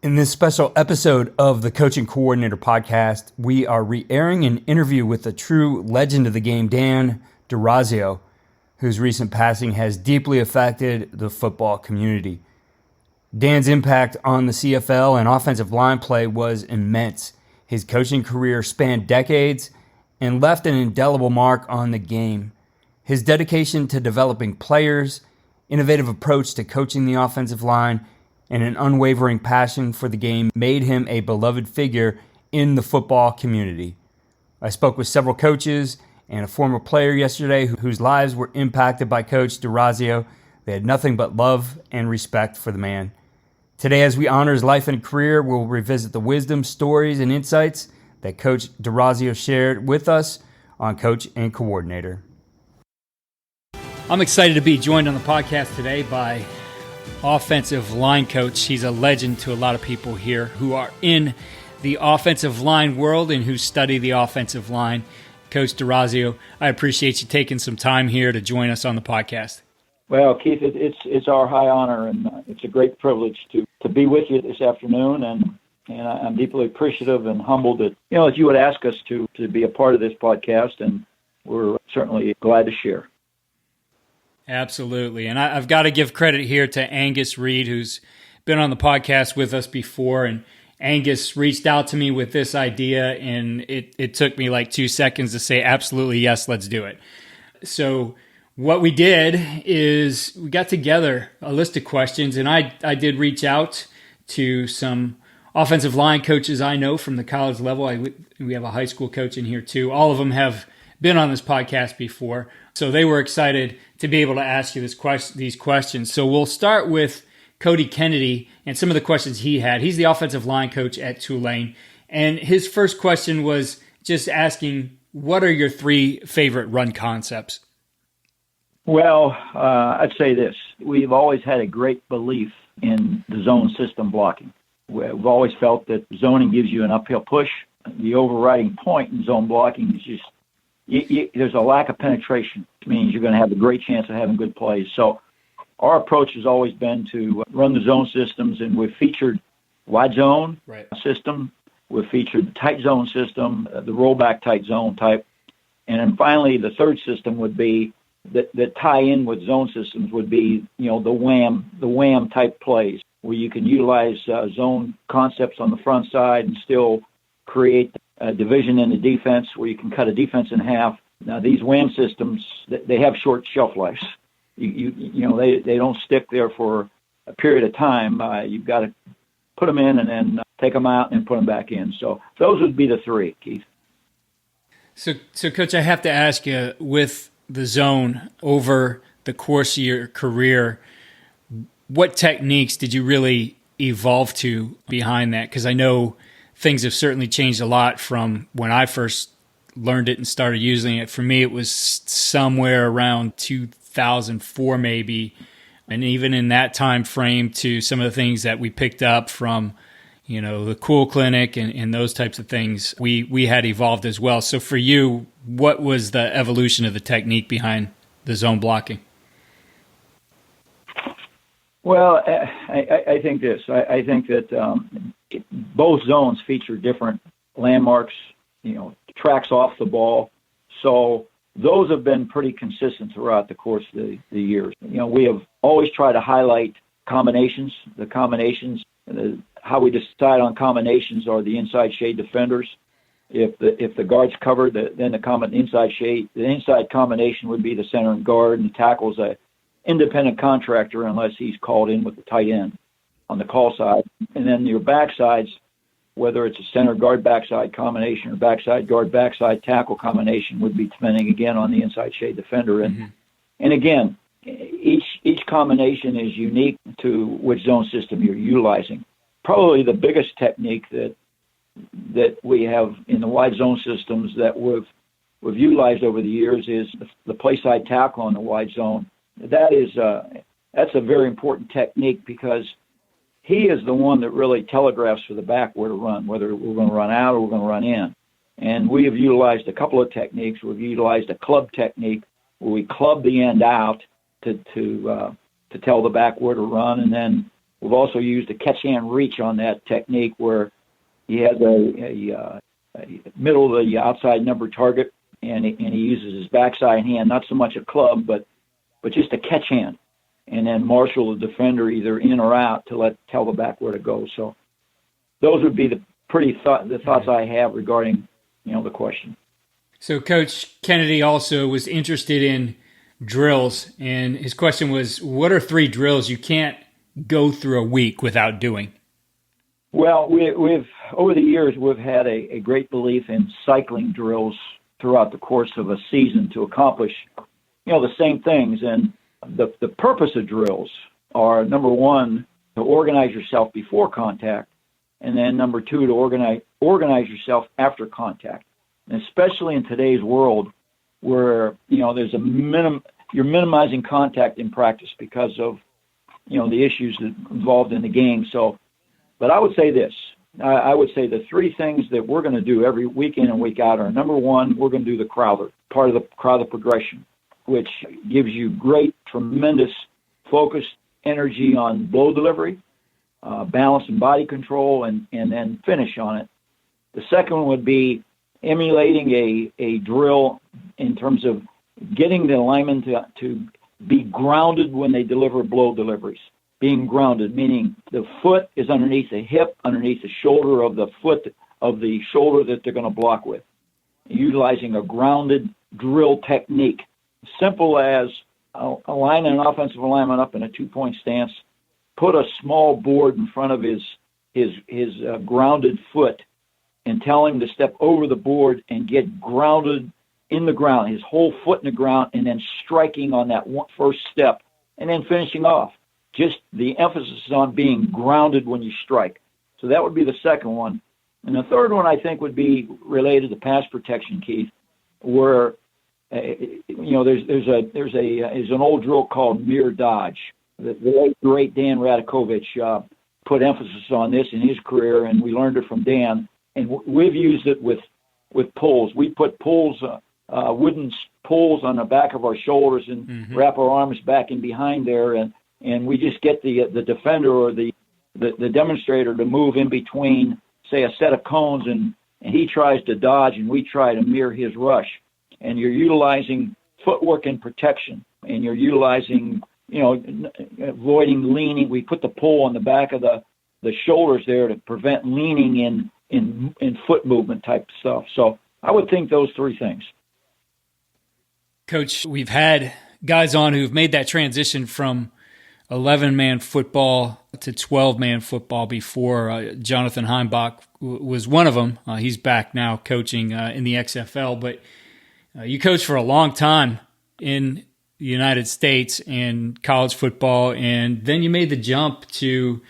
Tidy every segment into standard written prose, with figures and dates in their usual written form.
In this special episode of the Coaching Coordinator podcast, we are re-airing an interview with a true legend of the game, Dan Dorazio, whose recent passing has deeply affected the football community. Dan's impact on the CFL and offensive line play was immense. His coaching career spanned decades and left an indelible mark on the game. His dedication to developing players, innovative approach to coaching the offensive line, and an unwavering passion for the game made him a beloved figure in the football community. I spoke with several coaches and a former player yesterday whose lives were impacted by Coach Dorazio. They had nothing but love and respect for the man. Today, as we honor his life and career, we'll revisit the wisdom, stories, and insights that Coach Dorazio shared with us on Coach and Coordinator. I'm excited to be joined on the podcast today by offensive line coach. He's a legend to a lot of people here who are in the offensive line world and who study the offensive line. Coach Dorazio, I appreciate you taking some time here to join us on the podcast. Well, Keith, it's our high honor, and it's a great privilege to be with you this afternoon, and I'm deeply appreciative and humbled that, that you would ask us to be a part of this podcast, and we're certainly glad to share. Absolutely. And I've got to give credit here to Angus Reed, who's been on the podcast with us before. And Angus reached out to me with this idea, and it took me like 2 seconds to say, absolutely, yes, let's do it. So what we did is we got together a list of questions, and I did reach out to some offensive line coaches I know from the college level. We have a high school coach in here too. All of them have been on this podcast before. So they were excited to be able to ask you these questions. So we'll start with Cody Kennedy and some of the questions he had. He's the offensive line coach at Tulane. And his first question was just asking, what are your 3 favorite run concepts? Well, I'd say this. We've always had a great belief in the zone system blocking. We've always felt that zoning gives you an uphill push. The overriding point in zone blocking is just there's a lack of penetration, which means you're going to have a great chance of having good plays. So our approach has always been to run the zone systems, and we've featured wide zone system. We've featured the tight zone system, the rollback tight zone type. And then finally, the third system would be that tie in with zone systems would be, the wham type plays where you can utilize zone concepts on the front side and still create a division in the defense where you can cut a defense in half. Now, these wham systems, they have short shelf lives. They don't stick there for a period of time. You've got to put them in and then take them out and put them back in. So those would be the 3, Keith. So Coach, I have to ask you, with the zone over the course of your career, what techniques did you really evolve to behind that? Because I know things have certainly changed a lot from when I first learned it and started using it. For me, it was somewhere around 2004 maybe. And even in that time frame to some of the things that we picked up from, the Cool Clinic and those types of things, we had evolved as well. So for you, what was the evolution of the technique behind the zone blocking? Well, I think this. I think that both zones feature different landmarks, tracks off the ball. So those have been pretty consistent throughout the course of the years. We have always tried to highlight combinations. The combinations, how we decide on combinations are the inside shade defenders. If the guard's covered, then the inside combination would be the center and guard, and the tackle's a independent contractor unless he's called in with the tight end on the call side. And then your backsides, whether it's a center guard backside combination or backside guard backside tackle combination, would be depending again on the inside shade defender. And again, each combination is unique to which zone system you're utilizing. Probably the biggest technique that we have in the wide zone systems that we've utilized over the years is the play side tackle on the wide zone. That's a very important technique because he is the one that really telegraphs for the back where to run, whether we're going to run out or we're going to run in. And we have utilized a couple of techniques. We've utilized a club technique where we club the end out to tell the back where to run, and then We've also used a catch hand reach on that technique where he has a middle of the outside number target, and he uses his backside hand, not so much a club, but just a catch hand, and then marshal the defender either in or out to tell the back where to go. So those would be the thoughts I have regarding the question. So Coach Kennedy also was interested in drills, and his question was, what are 3 drills you can't go through a week without doing? Well, we've over the years, we've had a great belief in cycling drills throughout the course of a season to accomplish, the same things. And the purpose of drills are, number one, to organize yourself before contact, and then number 2, to organize yourself after contact. And especially in today's world where, there's you're minimizing contact in practice because of, the issues involved in the game. So, but I would say this. I would say the 3 things that we're going to do every week in and week out are, number 1, we're going to do the Crowther, part of the Crowther progression, which gives you great, tremendous focus, energy on blow delivery, balance and body control, and then finish on it. The second one would be emulating a drill in terms of getting the linemen to be grounded when they deliver blow deliveries. Being grounded, meaning the foot is underneath the hip, underneath the shoulder of the foot, of the shoulder that they're going to block with. Utilizing a grounded drill technique. Simple as line an offensive lineman up in a 2-point stance, put a small board in front of his grounded foot, and tell him to step over the board and get grounded in the ground, his whole foot in the ground, and then striking on that first step, and then finishing off. Just the emphasis is on being grounded when you strike. So that would be the second one. And the third one, I think, would be related to pass protection, Keith, where there's an old drill called mirror dodge. The late great Dan Radakovich put emphasis on this in his career, and we learned it from Dan. And we've used it with pulls. We put pulls, wooden pulls on the back of our shoulders and wrap our arms back and behind there, and we just get the defender or the demonstrator to move in between, say, a set of cones, and he tries to dodge, and we try to mirror his rush. And you're utilizing footwork and protection, and you're utilizing, avoiding leaning. We put the pull on the back of the shoulders there to prevent leaning in foot movement type stuff. So I would think those 3 things. Coach, we've had guys on who've made that transition from 11-man football to 12-man football before. Jonathan Heimbach was one of them. He's back now coaching in the XFL, but you coached for a long time in the United States in college football, and then you made the jump to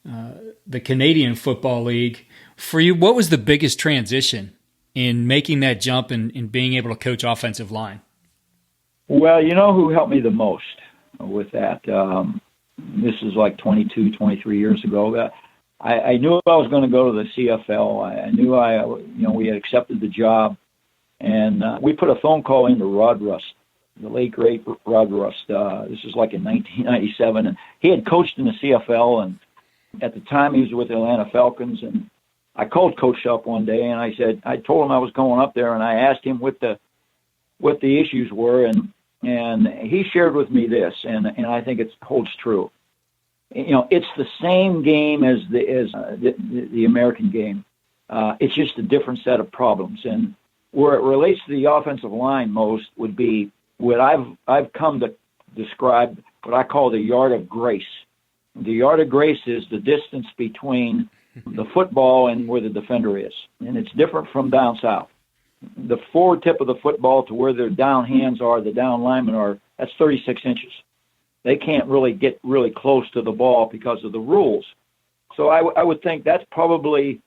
the Canadian Football League. For you, what was the biggest transition in making that jump and being able to coach offensive line? Well, who helped me the most with that? This is like 22, 23 years ago. I knew I was going to go to the CFL. I knew we had accepted the job, and we put a phone call into Rod Rust, the late great Rod Rust. This is like in 1997, and he had coached in the CFL, and at the time he was with the Atlanta Falcons. And I called Coach up one day, and I told him I was going up there, and I asked him what the issues were, and he shared with me this, and I think it holds true. It's the same game as the American game. It's just a different set of problems. And where it relates to the offensive line most would be what I've come to describe what I call the yard of grace. The yard of grace is the distance between the football and where the defender is, and it's different from down south. The forward tip of the football to where their down hands are, the down linemen are, that's 36 inches. They can't really get really close to the ball because of the rules. So I would think that's probably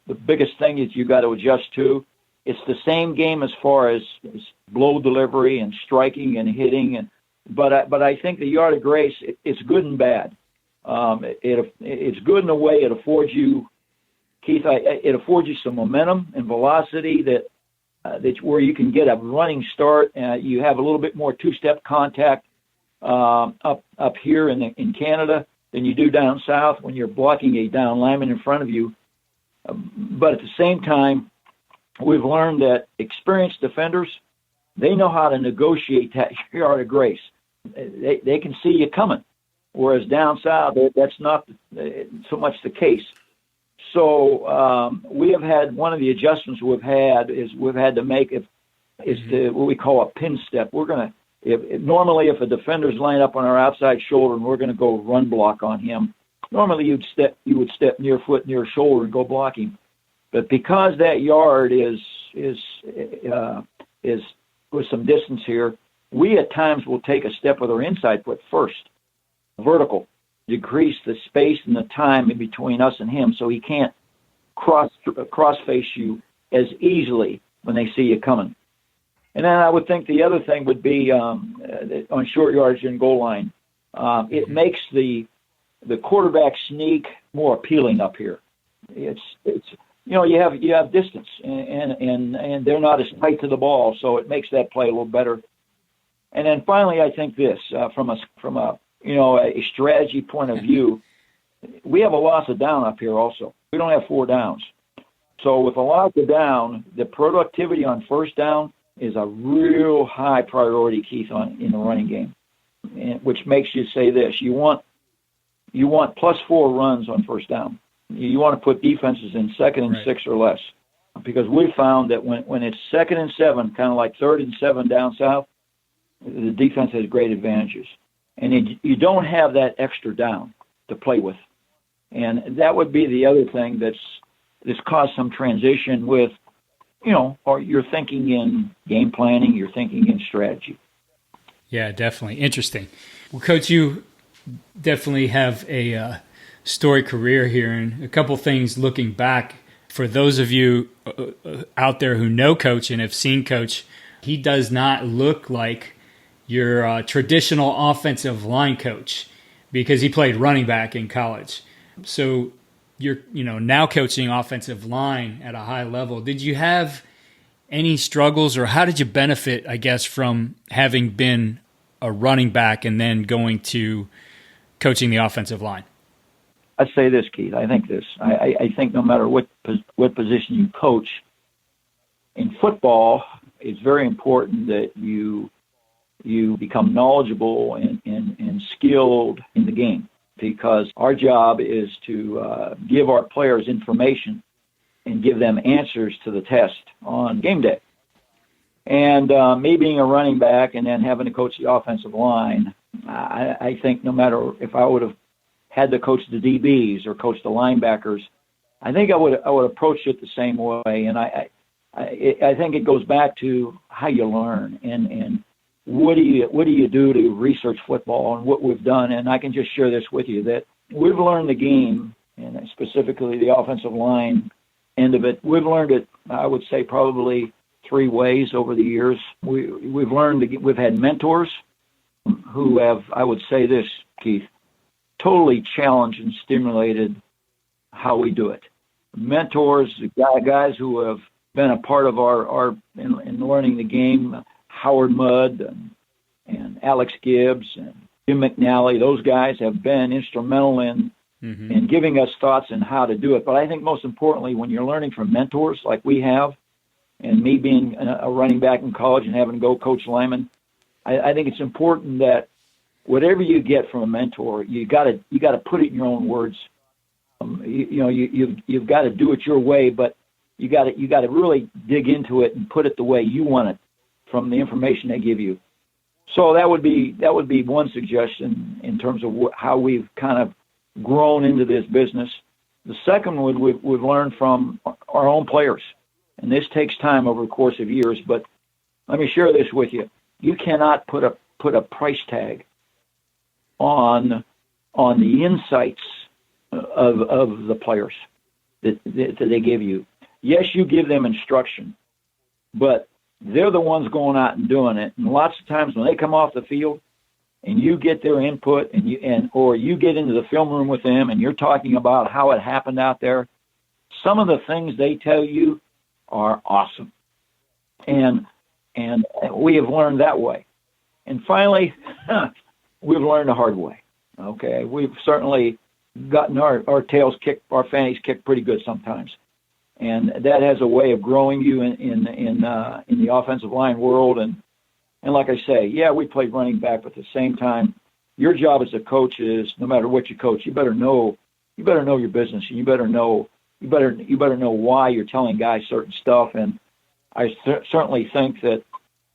the biggest thing that you got to adjust to. It's the same game as far as blow delivery and striking and hitting, but I think the yard of grace, it's good and bad. It's good in a way it affords you, Keith. It affords you some momentum and velocity that's where you can get a running start. You have a little bit more two-step contact up here in Canada, than you do down south when you're blocking a down lineman in front of you. But at the same time, we've learned that experienced defenders, they know how to negotiate that yard of grace. They can see you coming, whereas down south, that's not so much the case. So we have had, one of the adjustments we've had to make what we call a pin step. We're going to, normally if a defender's lined up on our outside shoulder and we're going to go run block on him, normally you would step near foot, near shoulder and go block him. But because that yard is with some distance here, we at times will take a step with our inside foot first, vertical, decrease the space and the time in between us and him so he can't cross face you as easily when they see you coming. And then I would think the other thing would be on short yardage and goal line. It makes the quarterback sneak more appealing up here. It's you have distance and they're not as tight to the ball, so it makes that play a little better. And then finally, I think this from a strategy point of view, we have a loss of down up here also. We don't have 4 downs. So with a loss of down, the productivity on first down is a real high priority, Keith, in the running game, which makes you say this: you want +4 runs on first down. You want to put defenses in 2nd and 6 or less, because we found that when it's 2nd and 7, kind of like 3rd and 7 down south, the defense has great advantages, and you don't have that extra down to play with, and that would be the other thing that's caused some transition with. Or you're thinking in game planning, you're thinking in strategy. Yeah, definitely. Interesting. Well, Coach, you definitely have a storied career here, and a couple things looking back. For those of you out there who know Coach and have seen Coach, he does not look like your traditional offensive line coach because he played running back in college. So you're now coaching offensive line at a high level. Did you have any struggles, or how did you benefit, I guess, from having been a running back and then going to coaching the offensive line? I say this, Keith. I think this. I think no matter what position you coach, in football, it's very important that you become knowledgeable and skilled in the game, because our job is to give our players information and give them answers to the test on game day. And me being a running back and then having to coach the offensive line, I think no matter if I would have had to coach the DBs or coach the linebackers, I think I would approach it the same way. And I think it goes back to how you learn and what do you do to research football and what we've done. And I can just share this with you, that we've learned the game, and specifically the offensive line end of it. We've learned it, I would say, probably 3 ways over the years. We've learned we've had mentors who have, I would say this, Keith, totally challenged and stimulated how we do it. Mentors, guys who have been a part of our in learning the game, Howard Mudd and Alex Gibbs and Jim McNally, those guys have been instrumental in giving us thoughts on how to do it. But I think most importantly, when you're learning from mentors like we have, and me being a running back in college and having to go coach linemen, I think it's important that whatever you get from a mentor, you got to put it in your own words. You've got to do it your way, but you got to really dig into it and put it the way you want it from the information they give you. So that would be one suggestion in terms of how we've kind of grown into this business. The second one we've learned from our own players, and this takes time over the course of years. But let me share this with you: you cannot put a price tag on the insights of the players that they give you. Yes, you give them instruction, but they're the ones going out and doing it. And lots of times when they come off the field and you get their input or you get into the film room with them and you're talking about how it happened out there, some of the things they tell you are awesome. And we have learned that way. And finally, we've learned the hard way. Okay, we've certainly gotten our tails kicked, our fannies kicked pretty good sometimes, and that has a way of growing you in the offensive line world. And like I say, yeah, we played running back, but at the same time, your job as a coach is, no matter what you coach, you better know your business, and you better know why you're telling guys certain stuff. And I certainly think that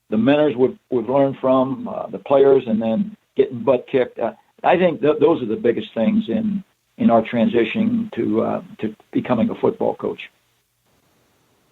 the mentors would learn from the players, and then getting butt kicked. I think those are the biggest things in our transition to becoming a football coach.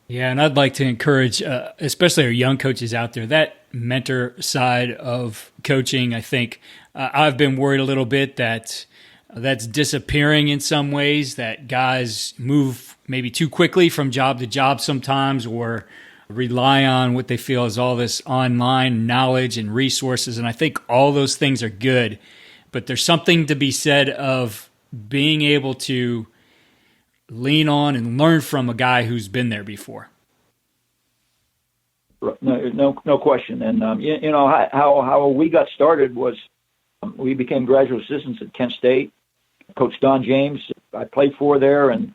Yeah, and I'd like to encourage, especially our young coaches out there, that mentor side of coaching. I think I've been worried a little bit that that's disappearing in some ways, that guys move maybe too quickly from job to job sometimes, or rely on what they feel is all this online knowledge and resources. And I think all those things are good, but there's something to be said of being able to lean on and learn from a guy who's been there before. No question. And how we got started was we became graduate assistants at Kent State. Coach Don James, I played for there, and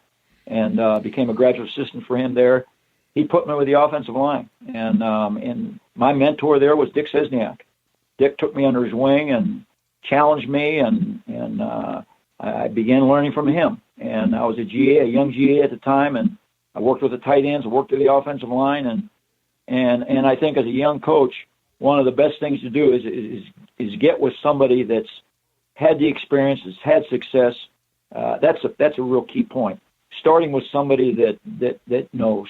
became a graduate assistant for him there. He put me with the offensive line, and my mentor there was Dick Sesniak. Dick took me under his wing and challenged me, and I began learning from him. And I was a young GA at the time, and I worked with the tight ends, I worked with the offensive line, and I think as a young coach, one of the best things to do is get with somebody that's had the experience, has had success. That's a real key point. Starting with somebody that knows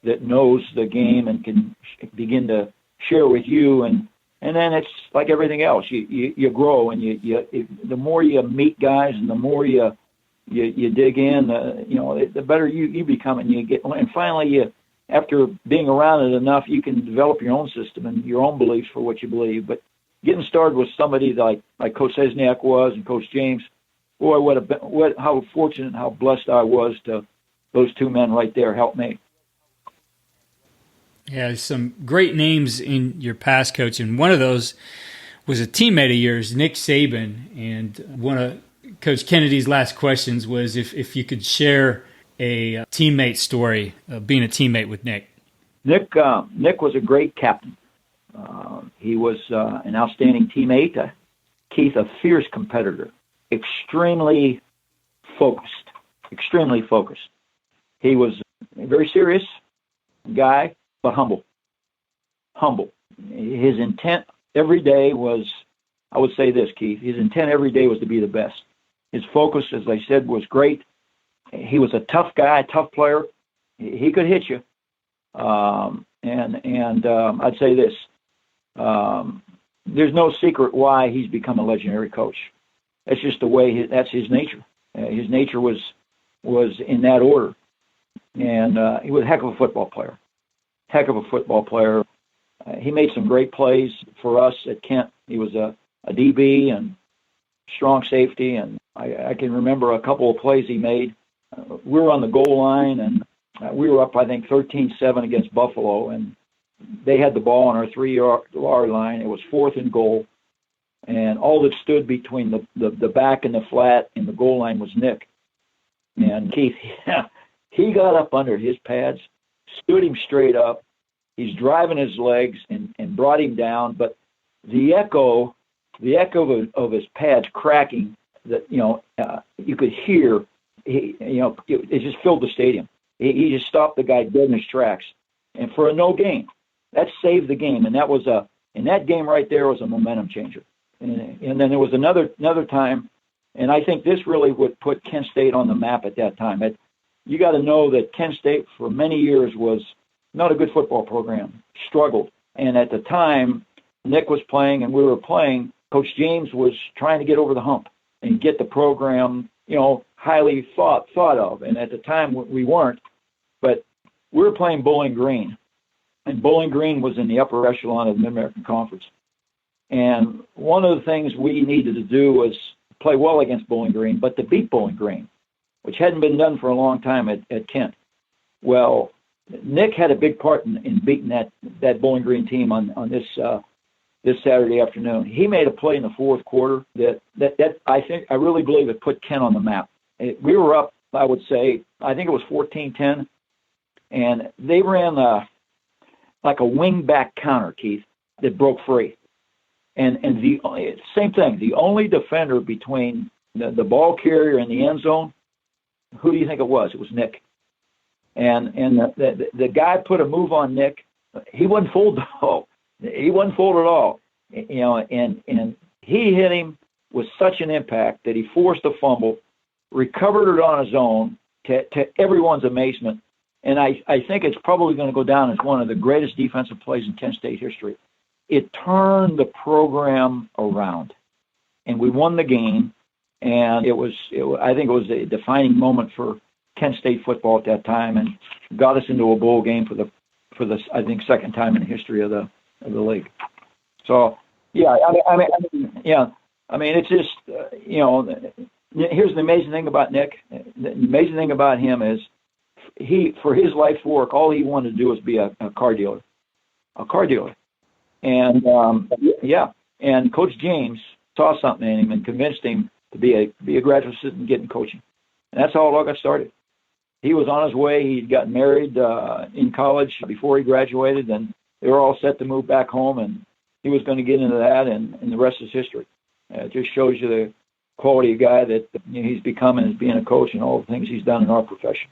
the game and can begin to share with you, and then it's like everything else. You grow, and the more you meet guys, and the more you dig in, the better you become, and finally after being around it enough, you can develop your own system and your own beliefs for what you believe. But getting started with somebody like Coach Sesniak was, and Coach James, boy, how fortunate and how blessed I was to those two men right there helped me. Yeah, some great names in your past, Coach, and one of those was a teammate of yours, Nick Saban. And one of Coach Kennedy's last questions was if you could share a teammate story of being a teammate with Nick. Nick was a great captain. He was an outstanding teammate. Keith, a fierce competitor, extremely focused. He was a very serious guy, but humble. His intent every day was, I would say this, Keith, his intent every day was to be the best. His focus, as I said, was great. He was a tough guy, tough player. He could hit you. I'd say this, there's no secret why he's become a legendary coach. That's just the way, that's his nature. His nature was in that order. And he was a heck of a football player. He made some great plays for us at Kent. He was a DB and strong safety, and I can remember a couple of plays he made. We were on the goal line, and we were up, I think, 13-7 against Buffalo, and they had the ball on our 3-yard line. It was 4th and goal, and all that stood between the back and the flat and the goal line was Nick. And Keith, he got up under his pads, stood him straight up. He's driving his legs and brought him down, but the echo of his pads cracking, that you could hear. It just filled the stadium. He just stopped the guy dead in his tracks, and for a no gain, that saved the game. And that game right there was a momentum changer. And then there was another time, and I think this really would put Kent State on the map at that time. You got to know that Kent State for many years was not a good football program, struggled. And at the time, Nick was playing and we were playing. Coach James was trying to get over the hump and get the program, highly thought of. And at the time, we weren't. But we were playing Bowling Green. And Bowling Green was in the upper echelon of the Mid-American Conference. And one of the things we needed to do was play well against Bowling Green, but to beat Bowling Green, which hadn't been done for a long time at Kent. Well, Nick had a big part in beating that Bowling Green team on this this Saturday afternoon. He made a play in the fourth quarter that I really believe it put Kent on the map. We were up, I would say, I think it was 14-10, and they ran like a wing-back counter, Keith, that broke free. And the same thing, the only defender between the ball carrier and the end zone, who do you think it was? It was Nick. And the guy put a move on Nick. He wasn't fooled at all. He wasn't fooled at all. You know, and he hit him with such an impact that he forced a fumble, recovered it on his own to everyone's amazement. And I think it's probably going to go down as one of the greatest defensive plays in Kent State history. It turned the program around, and we won the game. And I think it was a defining moment for Kent State football at that time, and got us into a bowl game for the I think second time in the history of the league. So yeah, I mean it's just here's the amazing thing about Nick. The amazing thing about him is for his life's work, all he wanted to do was be a car dealer, and and Coach James saw something in him and convinced him to be a graduate student and get in coaching, and that's how it all got started. He was on his way. He'd gotten married in college before he graduated, and they were all set to move back home, and he was going to get into that, and the rest is history. It just shows you the quality of guy that he's becoming as being a coach and all the things he's done in our profession.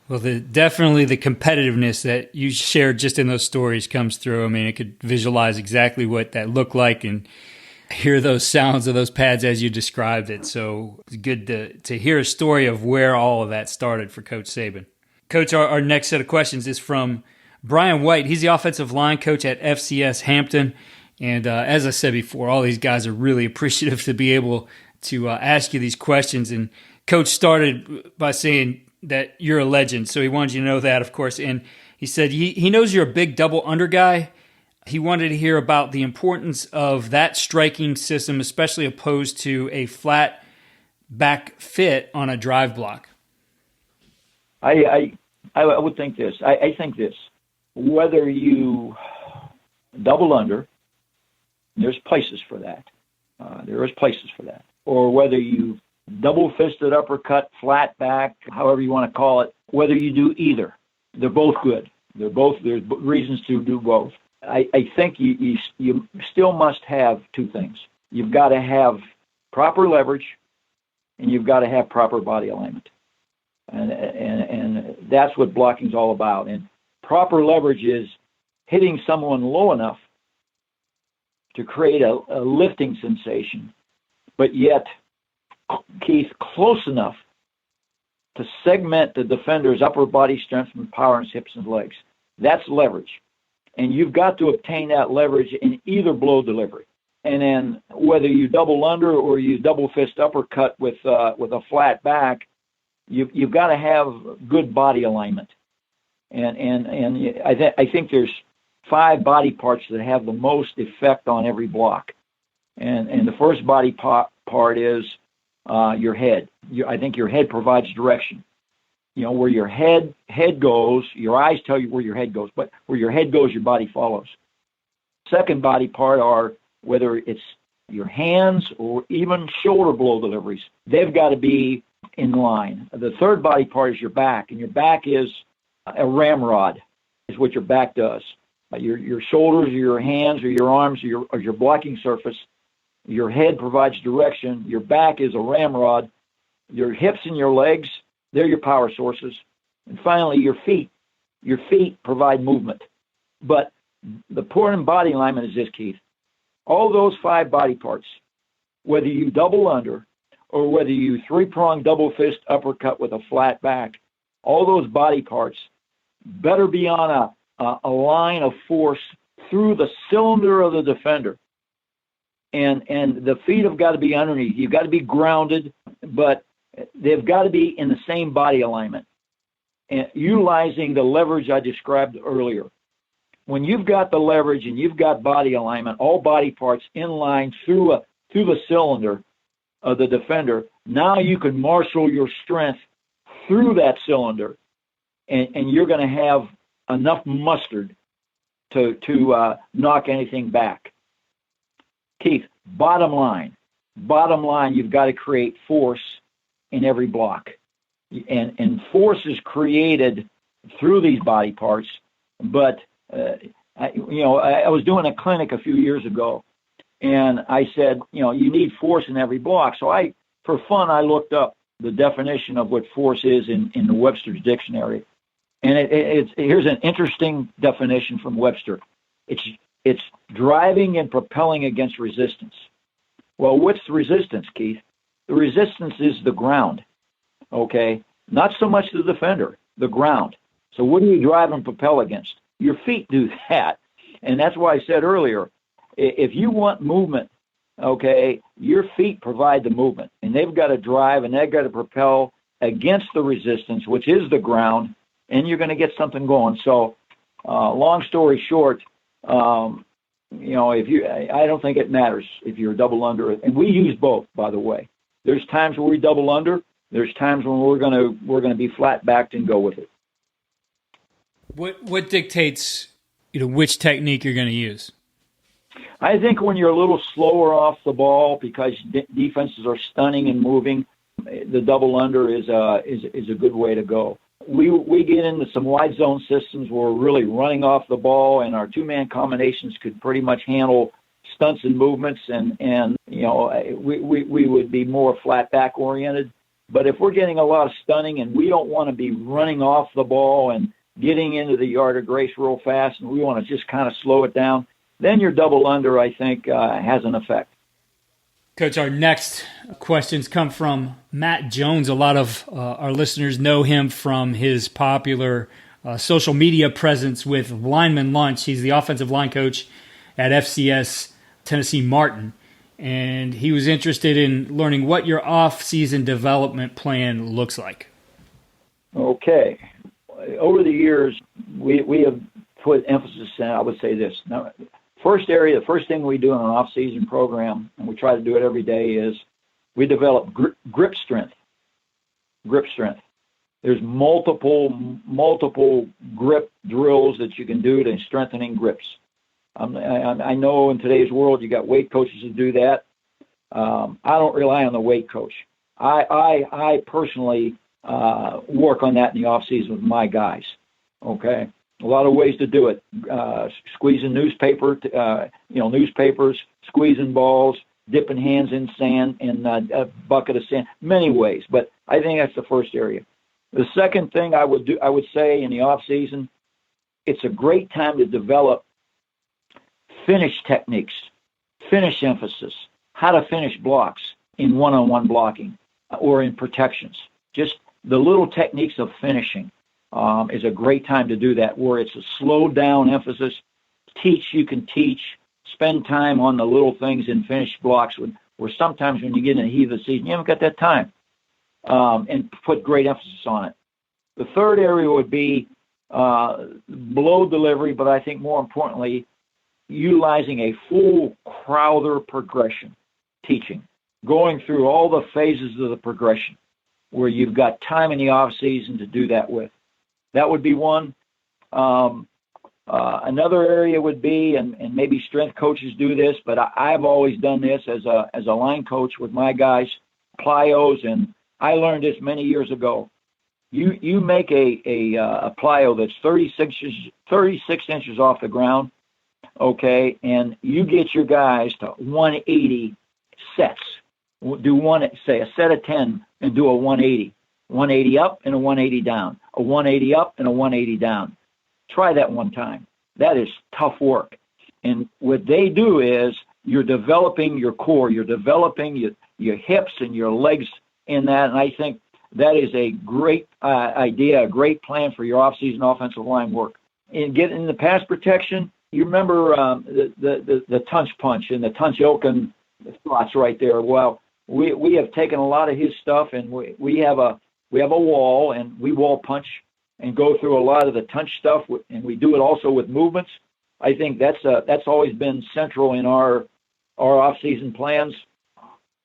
Well, definitely the competitiveness that you shared just in those stories comes through. I mean, I could visualize exactly what that looked like and hear those sounds of those pads as you described it. So it's good to hear a story of where all of that started for Coach Saban. Coach, our next set of questions is from Brian White. He's the offensive line coach at FCS Hampton. And as I said before, all these guys are really appreciative to be able to ask you these questions. And Coach started by saying that you're a legend. So he wanted you to know that, of course. And he said he knows you're a big double under guy. He wanted to hear about the importance of that striking system, especially opposed to a flat back fit on a drive block. I would think this. I think this. Whether you double under, there's places for that. Or whether you double-fisted uppercut, flat back, however you want to call it, whether you do either, they're both good. There's reasons to do both. I think you still must have two things. You've got to have proper leverage, and you've got to have proper body alignment. And that's what blocking's all about. And proper leverage is hitting someone low enough to create a lifting sensation, but yet, Keith, close enough to segment the defender's upper body strength from power in his hips and legs. That's leverage. And you've got to obtain that leverage in either blow delivery. And then whether you double under or you double fist uppercut with a flat back, you've got to have good body alignment. And I think there's 5 body parts that have the most effect on every block. And the first body part is your head. I think your head provides direction. You know, where your head goes, your eyes tell you where your head goes, but where your head goes, your body follows. Second body part are whether it's your hands or even shoulder blow deliveries. They've got to be in line. The third body part is your back, and your back is a ramrod, is what your back does. Your shoulders or your hands or your arms or your blocking surface. Your head provides direction. Your back is a ramrod. Your hips and your legs, they're your power sources. And finally, your feet. Your feet provide movement. But the important body alignment is this, Keith. All those 5 body parts, whether you double under or whether you 3-prong double fist uppercut with a flat back, all those body parts better be on a line of force through the cylinder of the defender. And the feet have got to be underneath. You've got to be grounded, but they've got to be in the same body alignment, and utilizing the leverage I described earlier. When you've got the leverage and you've got body alignment, all body parts in line through the cylinder of the defender, now you can marshal your strength through that cylinder, and you're going to have enough mustard to knock anything back. Keith, bottom line, you've got to create force in every block. And force is created through these body parts. But, I was doing a clinic a few years ago, and I said, you need force in every block. So for fun, I looked up the definition of what force is in the Webster's dictionary. And here's an interesting definition from Webster. It's driving and propelling against resistance. Well, what's the resistance, Keith? The resistance is the ground, okay? Not so much the defender, the ground. So what do you drive and propel against? Your feet do that. And that's why I said earlier, if you want movement, okay, your feet provide the movement. And they've got to drive and they've got to propel against the resistance, which is the ground, and you're going to get something going. So long story short, I don't think it matters if you're double under. And we use both, by the way. There's times where we double under. There's times when we're going to be flat backed and go with it. What dictates which technique you're going to use? I think when you're a little slower off the ball because defenses are stunning and moving, the double under is a good way to go. We get into some wide zone systems where we're really running off the ball, and our two-man combinations could pretty much handle stunts and movements, and we would be more flat back oriented. But if we're getting a lot of stunning and we don't want to be running off the ball and getting into the yard of grace real fast, and we want to just kind of slow it down, then your double under, I think, has an effect. Coach, our next questions come from Matt Jones. A lot of our listeners know him from his popular social media presence with Lineman Lunch. He's the offensive line coach at FCS Tennessee Martin, and he was interested in learning what your off-season development plan looks like. Okay. Over the years, we have put emphasis in, I would say this. Now, the first thing we do in an off-season program, and we try to do it every day, is we develop grip strength. Grip strength. There's multiple grip drills that you can do to strengthening grips. I know in today's world you got weight coaches who do that. I don't rely on the weight coach. I personally work on that in the off-season with my guys. Okay. A lot of ways to do it. Squeezing newspapers, squeezing balls, dipping hands in sand, in a bucket of sand. Many ways, but I think that's the first area. The second thing I would say in the off season, it's a great time to develop finish techniques, finish emphasis, how to finish blocks in one-on-one blocking or in protections. Just the little techniques of finishing. Is a great time to do that, where it's a slowed down emphasis. You can teach, spend time on the little things in finished blocks, where sometimes when you get in the heat of the season, you haven't got that time, and put great emphasis on it. The third area would be blow delivery, but I think more importantly, utilizing a full Crowther progression, teaching, going through all the phases of the progression, where you've got time in the off season to do that with. That would be one. Another area would be, and maybe strength coaches do this, but I've always done this as a line coach with my guys, plyos, and I learned this many years ago. You make a plyo that's 36 inches off the ground, okay, and you get your guys to 180 sets. Do say a set of 10 and do a 180. 180 up and a 180 down, a 180 up and a 180 down. Try that one time. That is tough work. And what they do is you're developing your core, you're developing your hips and your legs in that. And I think that is a great idea, a great plan for your off-season offensive line work. And get in the pass protection. You remember the Tunch punch and the Tunch Ilkin spots right there. Well, we have taken a lot of his stuff, and we have a wall, and we wall punch and go through a lot of the Tunch stuff, and we do it also with movements. I think that's always been central in our off-season plans.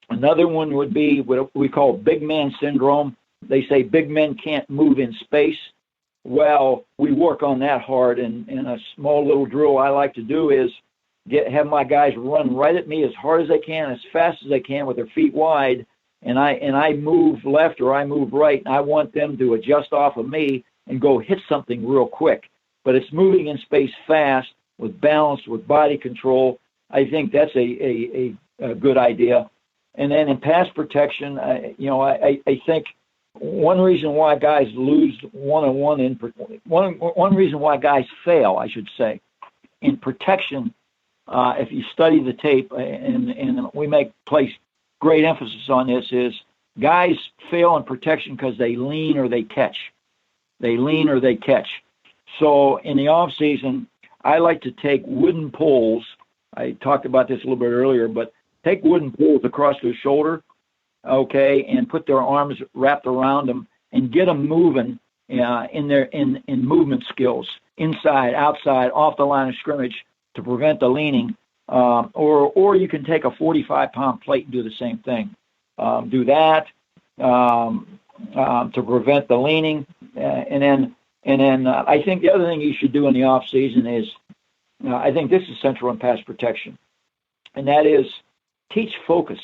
Another one would be what we call big man syndrome. They say big men can't move in space. Well, we work on that hard, and a small little drill I like to do is have my guys run right at me as hard as they can, as fast as they can with their feet wide, and I move left or I move right, and I want them to adjust off of me and go hit something real quick. But it's moving in space fast with balance, with body control. I think that's a good idea. And then in pass protection, I think one reason why guys lose one-on-one one reason why guys fail, I should say, in protection, if you study the tape, and we place great emphasis on this, is guys fail in protection because they lean or they catch. They lean or they catch. So in the off season, I like to take wooden poles. I talked about this a little bit earlier, but take wooden poles across their shoulder, okay, and put their arms wrapped around them and get them moving in movement skills, inside, outside, off the line of scrimmage to prevent the leaning. Or you can take a 45-pound plate and do the same thing. Do that to prevent the leaning, and then I think the other thing you should do in the off season is, I think this is central in pass protection, and that is teach focus,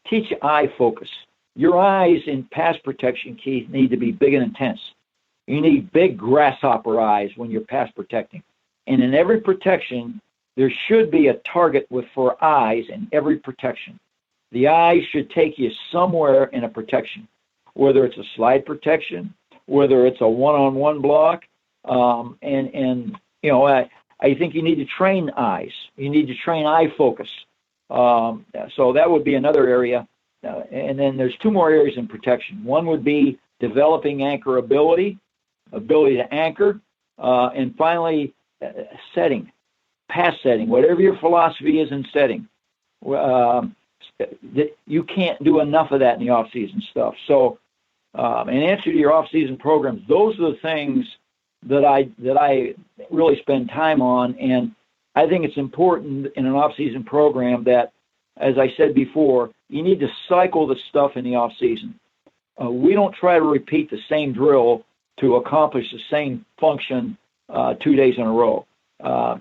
teach eye focus. Your eyes in pass protection, Keith, need to be big and intense. You need big grasshopper eyes when you're pass protecting, and in every protection, there should be a target for eyes in every protection. The eyes should take you somewhere in a protection, whether it's a slide protection, whether it's a one-on-one block, I think you need to train eyes. You need to train eye focus. So that would be another area. And then there's two more areas in protection. One would be developing anchor ability to anchor, and finally setting. Pass setting, whatever your philosophy is in setting, you can't do enough of that in the off-season stuff. So, in answer to your off-season programs, those are the things that I really spend time on, and I think it's important in an off-season program that, as I said before, you need to cycle the stuff in the off-season. We don't try to repeat the same drill to accomplish the same function 2 days in a row.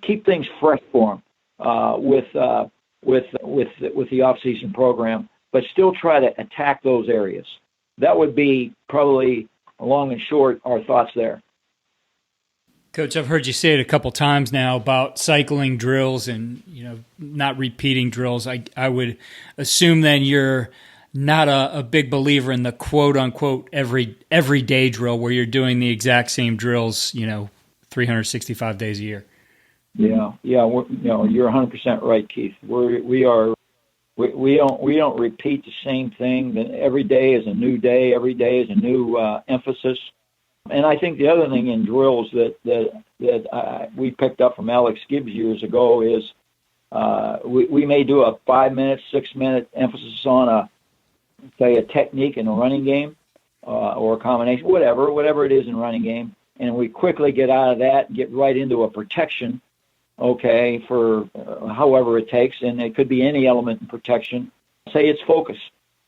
Keep things fresh for them with the off-season program, but still try to attack those areas. That would be probably, long and short, our thoughts there. Coach, I've heard you say it a couple times now about cycling drills and not repeating drills. I would assume then you're not a big believer in the quote unquote everyday drill where you're doing the exact same drills 365 days a year. Yeah. You're 100% right, Keith. We don't repeat the same thing. Every day is a new day. Every day is a new emphasis. And I think the other thing in drills that we picked up from Alex Gibbs years ago is we may do a 5-minute, 6-minute emphasis on a technique in a running game or a combination, whatever it is in a running game, and we quickly get out of that and get right into a protection. Okay, for however it takes, and it could be any element in protection. Say it's focus,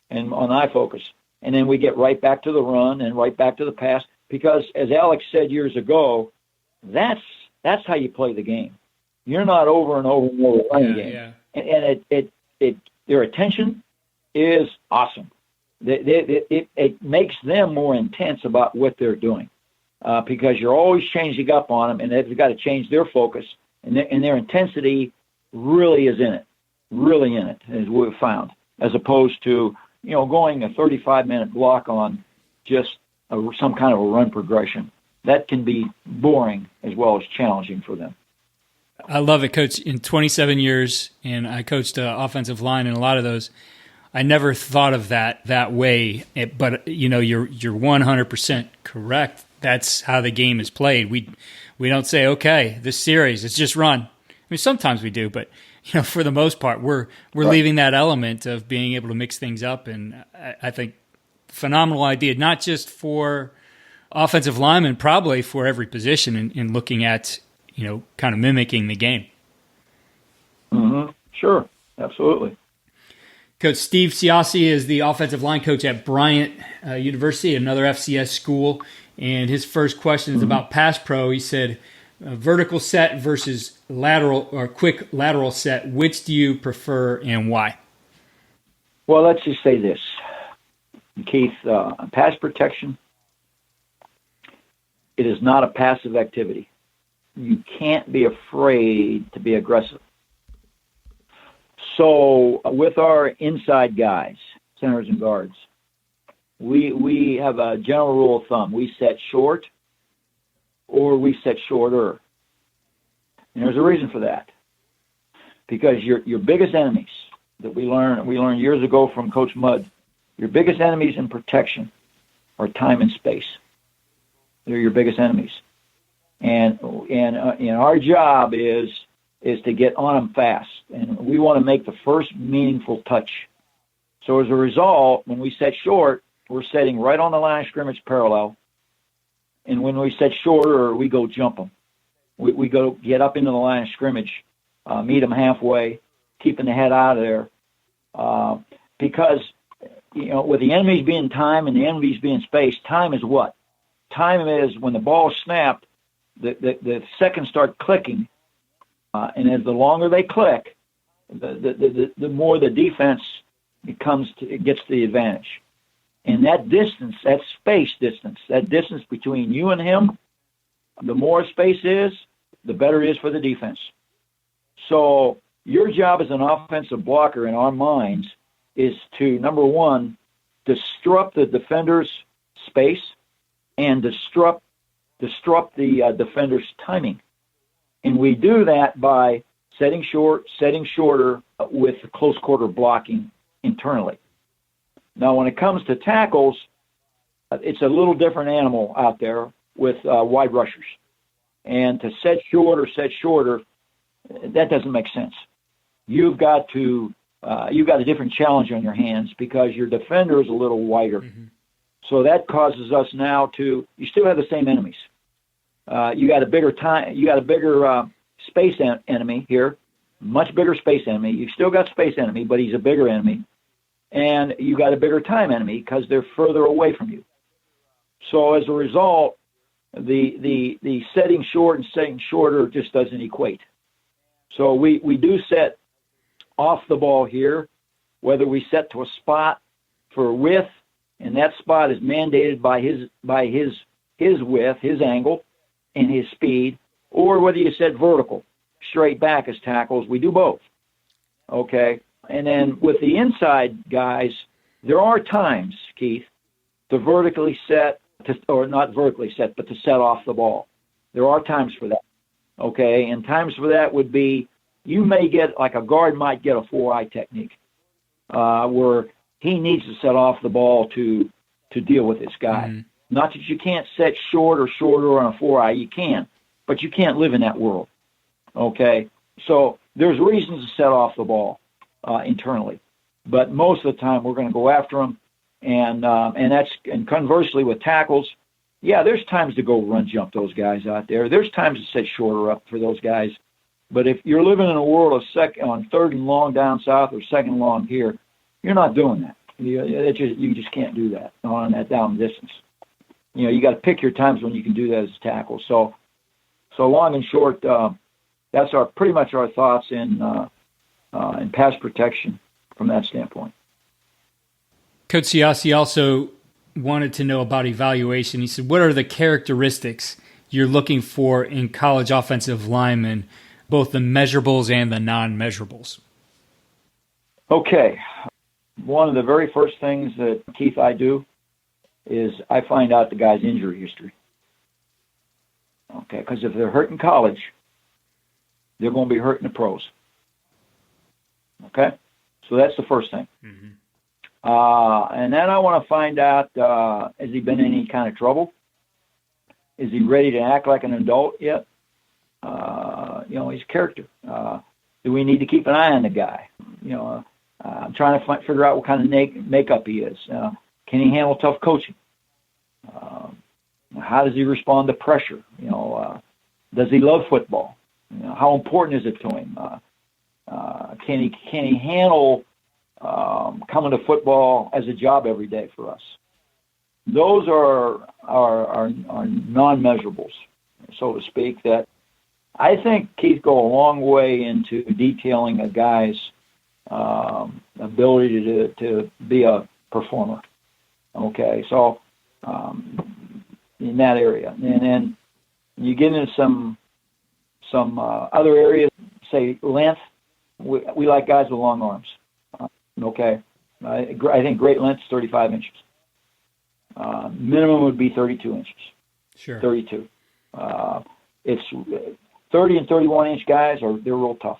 and on eye focus, and then we get right back to the run and right back to the pass, because as Alex said years ago, that's how you play the game. You're not over and over and over running game, and their attention is awesome. It makes them more intense about what they're doing, because you're always changing up on them, and they've got to change their focus. And their intensity really is in it, as we've found, as opposed to, going a 35-minute block on just some kind of a run progression. That can be boring as well as challenging for them. I love it, Coach. In 27 years, and I coached offensive line in a lot of those, I never thought of that way. But you're 100% correct. That's how the game is played. We don't say, okay, this series, it's just run. I mean, sometimes we do, but for the most part, we're right. Leaving that element of being able to mix things up, and I think phenomenal idea, not just for offensive linemen, probably for every position in looking at, kind of mimicking the game. Mm-hmm. Sure, absolutely. Coach Steve Siassi is the offensive line coach at Bryant University, another FCS school. And his first question is about pass pro. He said, vertical set versus lateral or quick lateral set. Which do you prefer and why? Well, let's just say this, Keith. Pass protection, it is not a passive activity. You can't be afraid to be aggressive. So with our inside guys, centers and guards, we have a general rule of thumb. We set short or we set shorter. And there's a reason for that. Because your biggest enemies that we learned years ago from Coach Mudd, your biggest enemies in protection are time and space. They're your biggest enemies. And our job is to get on them fast. And we want to make the first meaningful touch. So as a result, when we set short, we're setting right on the line of scrimmage parallel. And when we set shorter, we go jump them. We go get up into the line of scrimmage, meet them halfway, keeping the head out of there. Because, with the enemies being time and the enemies being space, time is what? Time is when the ball is snapped, the seconds start clicking. And as the longer they click, the more the defense gets the advantage. And that distance, that space distance, that distance between you and him, the more space is, the better it is for the defense. So your job as an offensive blocker in our minds is to, number one, disrupt the defender's space and disrupt the defender's timing. And we do that by setting short, setting shorter with close quarter blocking internally. Now, when it comes to tackles, it's a little different animal out there with wide rushers. And to set short or set shorter, that doesn't make sense. You've got a different challenge on your hands because your defender is a little wider. Mm-hmm. So that causes us now you still have the same enemies. You got a bigger space enemy here, much bigger space enemy. You still got space enemy, but he's a bigger enemy. And you got a bigger time enemy because they're further away from you. So as a result, the setting short and setting shorter just doesn't equate. So we do set off the ball here, whether we set to a spot for width, and that spot is mandated by his width, his angle, and his speed, or whether you set vertical, straight back as tackles. We do both. Okay? And then with the inside guys, there are times, Keith, to vertically set, or not vertically set, but to set off the ball. There are times for that. Okay? And times for that would be, you may get, like a guard might get a 4-eye technique, where he needs to set off the ball to deal with this guy. Mm-hmm. Not that you can't set short or shorter on a 4-eye, you can, but you can't live in that world. Okay? So there's reasons to set off the ball internally, but most of the time we're going to go after them, and conversely with tackles, yeah, there's times to go run jump those guys out there. There's times to set shorter up for those guys, but if you're living in a world of on third and long down south or second and long here, you're not doing that. You just can't do that on that down distance. You got to pick your times when you can do that as a tackle. So long and short, that's pretty much our thoughts in pass protection from that standpoint. Coach Siassi also wanted to know about evaluation. He said, what are the characteristics you're looking for in college offensive linemen, both the measurables and the non-measurables? Okay. One of the very first things that, Keith, I do is I find out the guy's injury history. Okay, because if they're hurt in college, they're going to be hurt in the pros. Okay? So that's the first thing. Mm-hmm. And then I want to find out, has he been in any kind of trouble? Is he ready to act like an adult yet? His character. Do we need to keep an eye on the guy? I'm trying to figure out what kind of makeup he is. Can he handle tough coaching? How does he respond to pressure? Does he love football? How important is it to him? Can he handle coming to football as a job every day for us. Those are non-measurables, so to speak, that I think, Keith, go a long way into detailing a guy's ability to be a performer. Okay, so in that area. And then you get into some other areas, say length. We like guys with long arms. Okay, I think great length is 35 inches. Minimum would be 32 inches. Sure. 32. It's 30 and 31 inch guys they're real tough.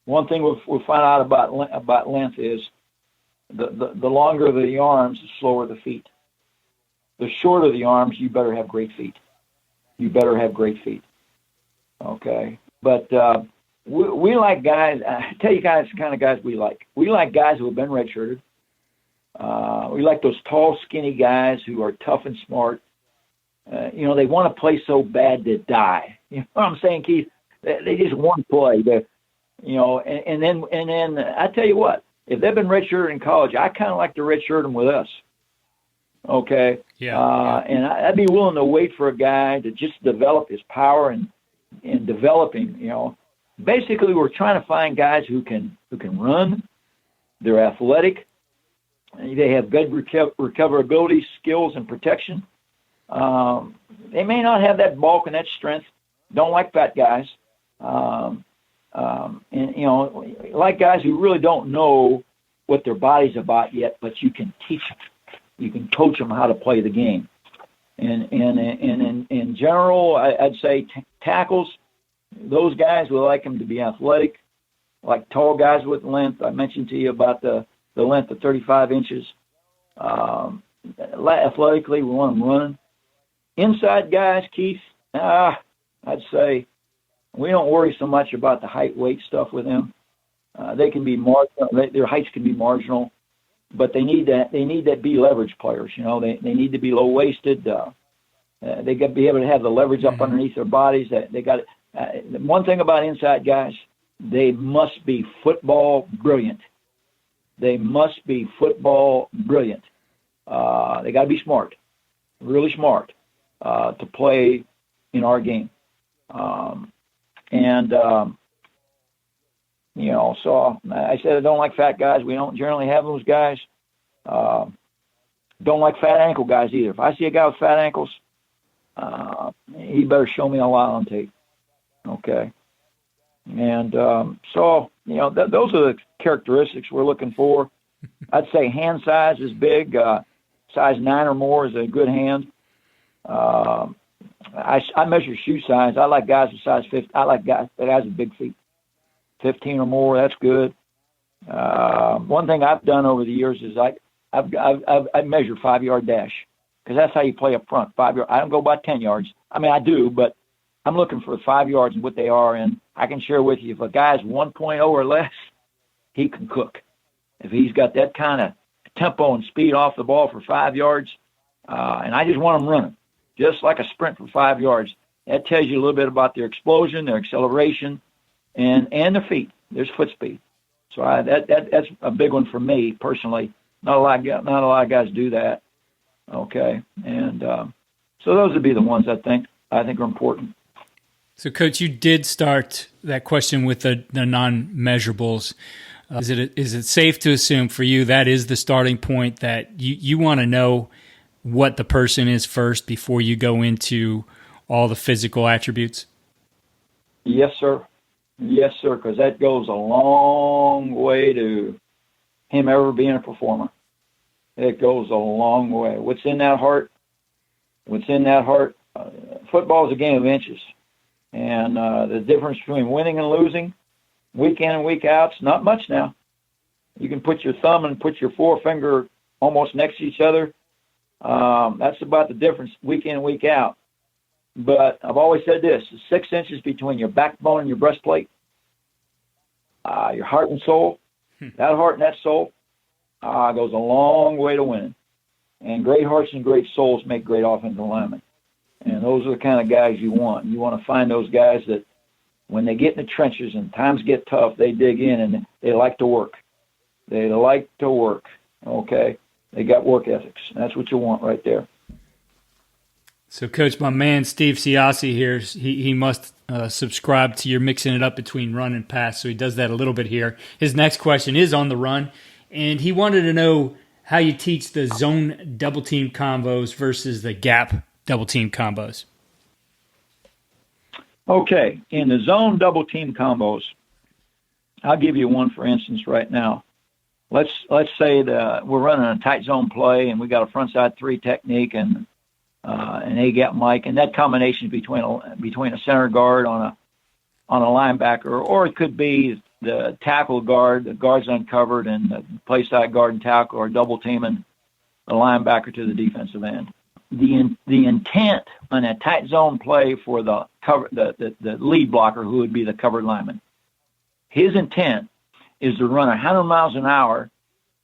One thing we'll find out about length is the longer the arms, the slower the feet. The shorter the arms, you better have great feet. Okay, but we like guys. I tell you guys, the kind of guys we like. We like guys who have been redshirted. We like those tall, skinny guys who are tough and smart. They want to play so bad to die. You know what I'm saying, Keith? They just want to play. And then I tell you what, if they've been redshirted in college, I kind of like to redshirt them with us. Okay. Yeah. And I'd be willing to wait for a guy to just develop his power and developing. Basically, we're trying to find guys who can run. They're athletic. They have good recoverability skills and protection. They may not have that bulk and that strength. Don't like fat guys. Like guys who really don't know what their body's about yet, but you can teach them. You can coach them how to play the game. And in general, I'd say tackles, those guys, we like them to be athletic, like tall guys with length. I mentioned to you about the length of 35 inches. Athletically, we want them running. Inside guys, Keith, I'd say we don't worry so much about the height, weight stuff with them. They can be marginal. Their heights can be marginal, but they need that be leverage players. They need to be low waisted. They got to be able to have the leverage up underneath their bodies. They got one thing about inside guys, they must be football brilliant. They got to be smart, really smart, to play in our game. So I said I don't like fat guys. We don't generally have those guys. Don't like fat ankle guys either. If I see a guy with fat ankles, he better show me a lot on tape. Okay. And those are the characteristics we're looking for. I'd say hand size is big. Size 9 or more is a good hand. I measure shoe size. I like guys with size 15. I like guys with big feet. 15 or more, that's good. One thing I've done over the years is I measure 5-yard dash, because that's how you play up front. 5 yards. I don't go by 10 yards. I mean, I do, but I'm looking for 5 yards and what they are. And I can share with you, if a guy's 1.0 or less, he can cook. If he's got that kind of tempo and speed off the ball for 5 yards, and I just want them running, just like a sprint for 5 yards. That tells you a little bit about their explosion, their acceleration, and their feet. There's foot speed. So that's a big one for me personally. Not a lot of guys do that. Okay, and so those would be the ones I think are important. So, Coach, you did start that question with the non-measurables. Is it safe to assume for you that is the starting point, that you want to know what the person is first before you go into all the physical attributes? Yes, sir. Yes, sir, because that goes a long way to him ever being a performer. It goes a long way. What's in that heart? Football is a game of inches. And the difference between winning and losing, week in and week out, is not much now. You can put your thumb and put your forefinger almost next to each other. That's about the difference week in and week out. But I've always said this, 6 inches between your backbone and your breastplate, your heart and soul, that heart and that soul goes a long way to winning. And great hearts and great souls make great offensive linemen. And those are the kind of guys you want. You want to find those guys that when they get in the trenches and times get tough, they dig in and they like to work. They like to work, okay? They got work ethics. That's what you want right there. So, Coach, my man Steve Siassi here, he must subscribe to your mixing it up between run and pass, so he does that a little bit here. His next question is on the run, and he wanted to know how you teach the zone double-team combos versus the gap double-team combos. Okay, in the zone double-team combos, I'll give you one, for instance, right now. Let's say that we're running a tight zone play, and we got a frontside 3 technique and an A-gap mic, and that combination between a center guard on a linebacker, or it could be the tackle guard, the guard's uncovered, and the play side guard and tackle are double teaming the linebacker to the defensive end. The intent on a tight zone play for the lead blocker, who would be the covered lineman, his intent is to run 100 miles an hour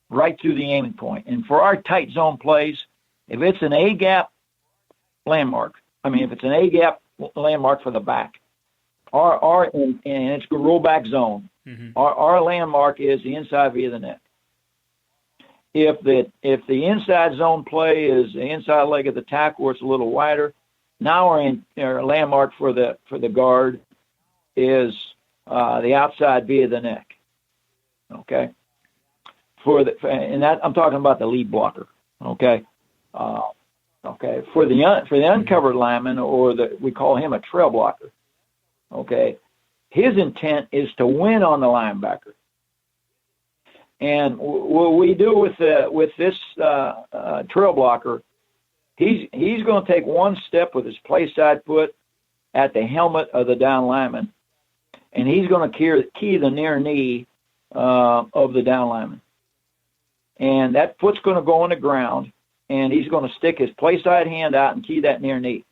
right through the aiming point. And for our tight zone plays, if it's an A-gap landmark, if it's an A-gap landmark for the back, and it's a rollback zone, our landmark is the inside via the neck. If the inside zone play is the inside leg of the tackle, where it's a little wider, now our landmark for the guard is the outside via the neck. Okay. And that I'm talking about the lead blocker. Okay. Okay. For the uncovered lineman, or we call him a trail blocker. Okay. His intent is to win on the linebacker. And what we do with this trail blocker, he's going to take one step with his play side foot at the helmet of the down lineman, and he's going to key the near knee of the down lineman. And that foot's going to go on the ground, and he's going to stick his play side hand out and key that near knee.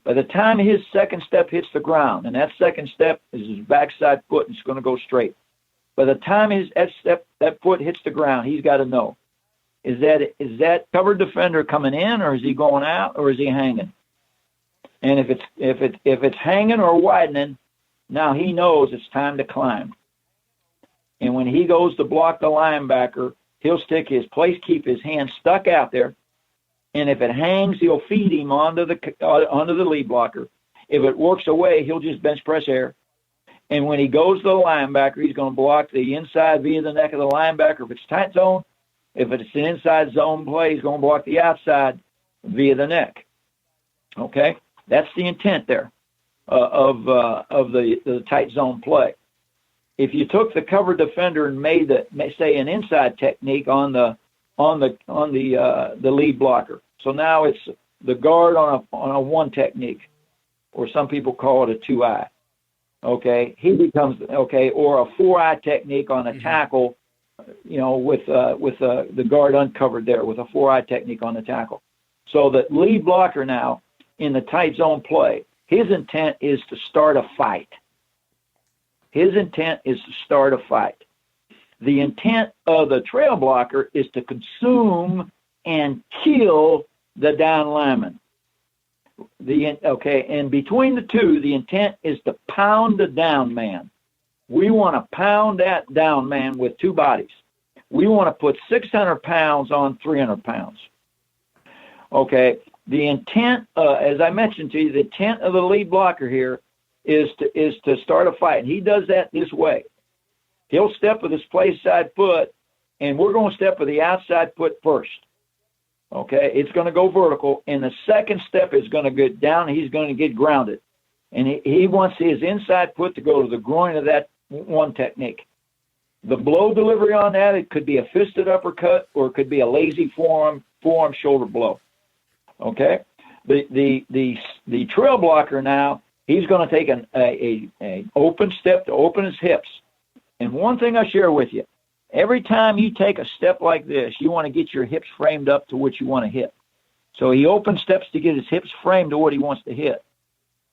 By the time his second step hits the ground, and that second step is his backside foot, and it's going to go straight. By the time that foot hits the ground, he's got to know, is that covered defender coming in, or is he going out, or is he hanging? And if it's hanging or widening, now he knows it's time to climb. And when he goes to block the linebacker, he'll keep his hand stuck out there. And if it hangs, he'll feed him onto the lead blocker. If it works away, he'll just bench press air. And when he goes to the linebacker, he's going to block the inside via the neck of the linebacker if it's tight zone. If it's an inside zone play, he's going to block the outside via the neck. Okay? That's the intent there of the tight zone play. If you took the cover defender and made say an inside technique on the lead blocker, so now it's the guard on a 1 technique, or some people call it a 2-eye. Okay, he becomes or a 4-eye technique on a tackle, with the guard uncovered there with a 4-eye technique on the tackle. So the lead blocker now in the tight zone play, his intent is to start a fight. His intent is to start a fight. The intent of the trail blocker is to consume and kill the down lineman. And between the two, the intent is to pound the down man. We want to pound that down man with 2 bodies. We want to put 600 pounds on 300 pounds. Okay, the intent, as I mentioned to you, the intent of the lead blocker here is to start a fight. And he does that this way. He'll step with his play side foot, and we're going to step with the outside foot first. Okay, it's going to go vertical, and the second step is going to get down. He's going to get grounded, and he wants his inside foot to go to the groin of that 1 technique. The blow delivery on that, it could be a fisted uppercut, or it could be a lazy forearm shoulder blow. Okay, the trail blocker now, he's going to take an open step to open his hips. And one thing I share with you, every time you take a step like this, you want to get your hips framed up to what you want to hit. So he opens steps to get his hips framed to what he wants to hit.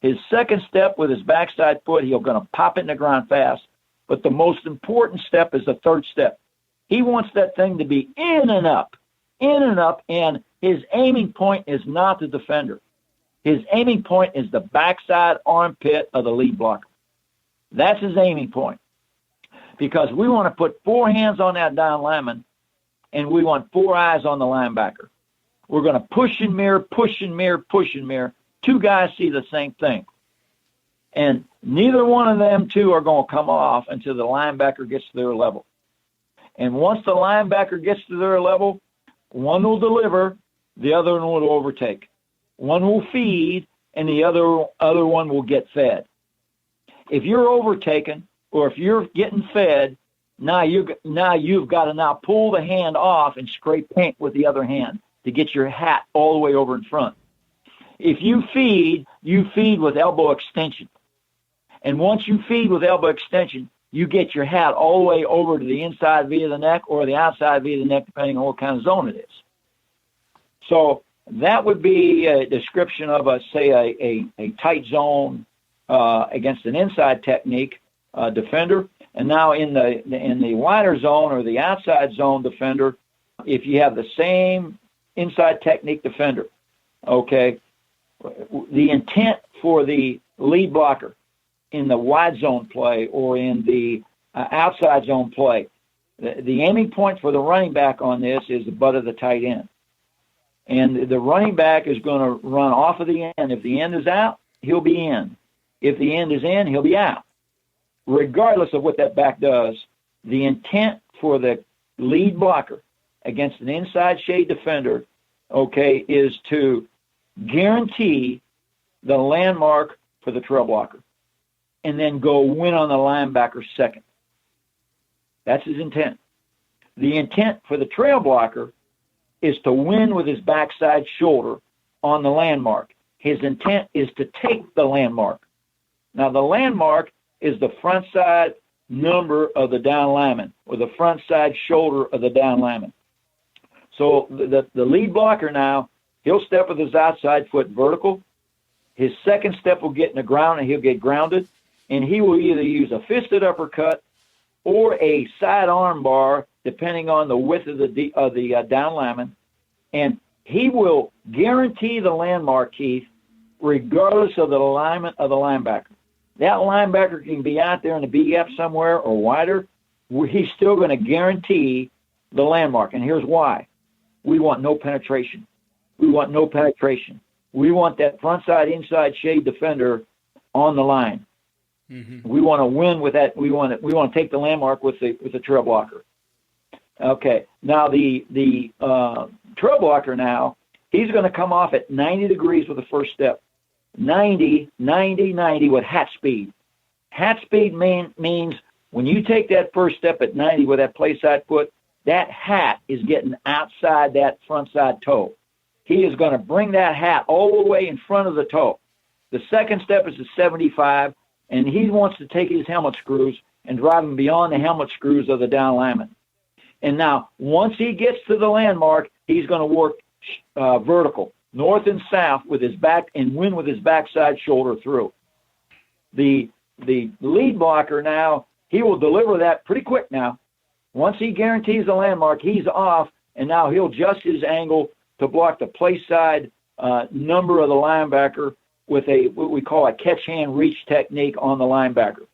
His second step with his backside foot, he's going to pop it in the ground fast. But the most important step is the third step. He wants that thing to be in and up, and his aiming point is not the defender. His aiming point is the backside armpit of the lead blocker. That's his aiming point. because we want to put 4 hands on that down lineman, and we want 4 eyes on the linebacker. We're going to push and mirror, push and mirror, push and mirror. 2 guys see the same thing. And neither one of them 2 are going to come off until the linebacker gets to their level. And once the linebacker gets to their level, one will deliver, the other one will overtake. One will feed, and the other one will get fed. If you're overtaken or if you're getting fed, now you've got to pull the hand off and scrape paint with the other hand to get your hat all the way over in front. If you feed with elbow extension. And once you feed with elbow extension, you get your hat all the way over to the inside V of the neck or the outside V of the neck, depending on what kind of zone it is. So that would be a description of, a tight zone against an inside technique defender. And now in the wider zone or the outside zone defender, if you have the same inside technique defender, okay, the intent for the lead blocker in the wide zone play or in the outside zone play, the aiming point for the running back on this is the butt of the tight end. And the running back is going to run off of the end. If the end is out, he'll be in. If the end is in, he'll be out. Regardless of what that back does, the intent for the lead blocker against an inside shade defender, okay, is to guarantee the landmark for the trail blocker and then go win on the linebacker second. That's his intent. The intent for the trail blocker is to win with his backside shoulder on the landmark. His intent is to take the landmark. Now, the landmark is the front side number of the down lineman or the front side shoulder of the down lineman. So the lead blocker now, he'll step with his outside foot vertical. His second step will get in the ground and he'll get grounded. And he will either use a fisted uppercut or a side arm bar, depending on the width of the down lineman. And he will guarantee the landmark, Keith, regardless of the alignment of the linebacker. That linebacker can be out there in the B gap somewhere or wider. He's still going to guarantee the landmark. And here's why. We want no penetration. We want no penetration. We want that front side, inside shade defender on the line. Mm-hmm. We want to win with that. We want to take the landmark with the trail blocker. Okay. Now the trail blocker now, he's going to come off at 90 degrees with the first step. 90 with hat speed. Hat speed means when you take that first step at 90 with that play side foot, that hat is getting outside that front side toe. He is going to bring that hat all the way in front of the toe. The second step is a 75, and he wants to take his helmet screws and drive them beyond the helmet screws of the down lineman. And now, once he gets to the landmark, he's going to work vertical, north and south with his back, and win with his backside shoulder through. The lead blocker now, he will deliver that pretty quick now. Once he guarantees the landmark, he's off, and now he'll adjust his angle to block the play side number of the linebacker with what we call a catch-hand reach technique on the linebacker.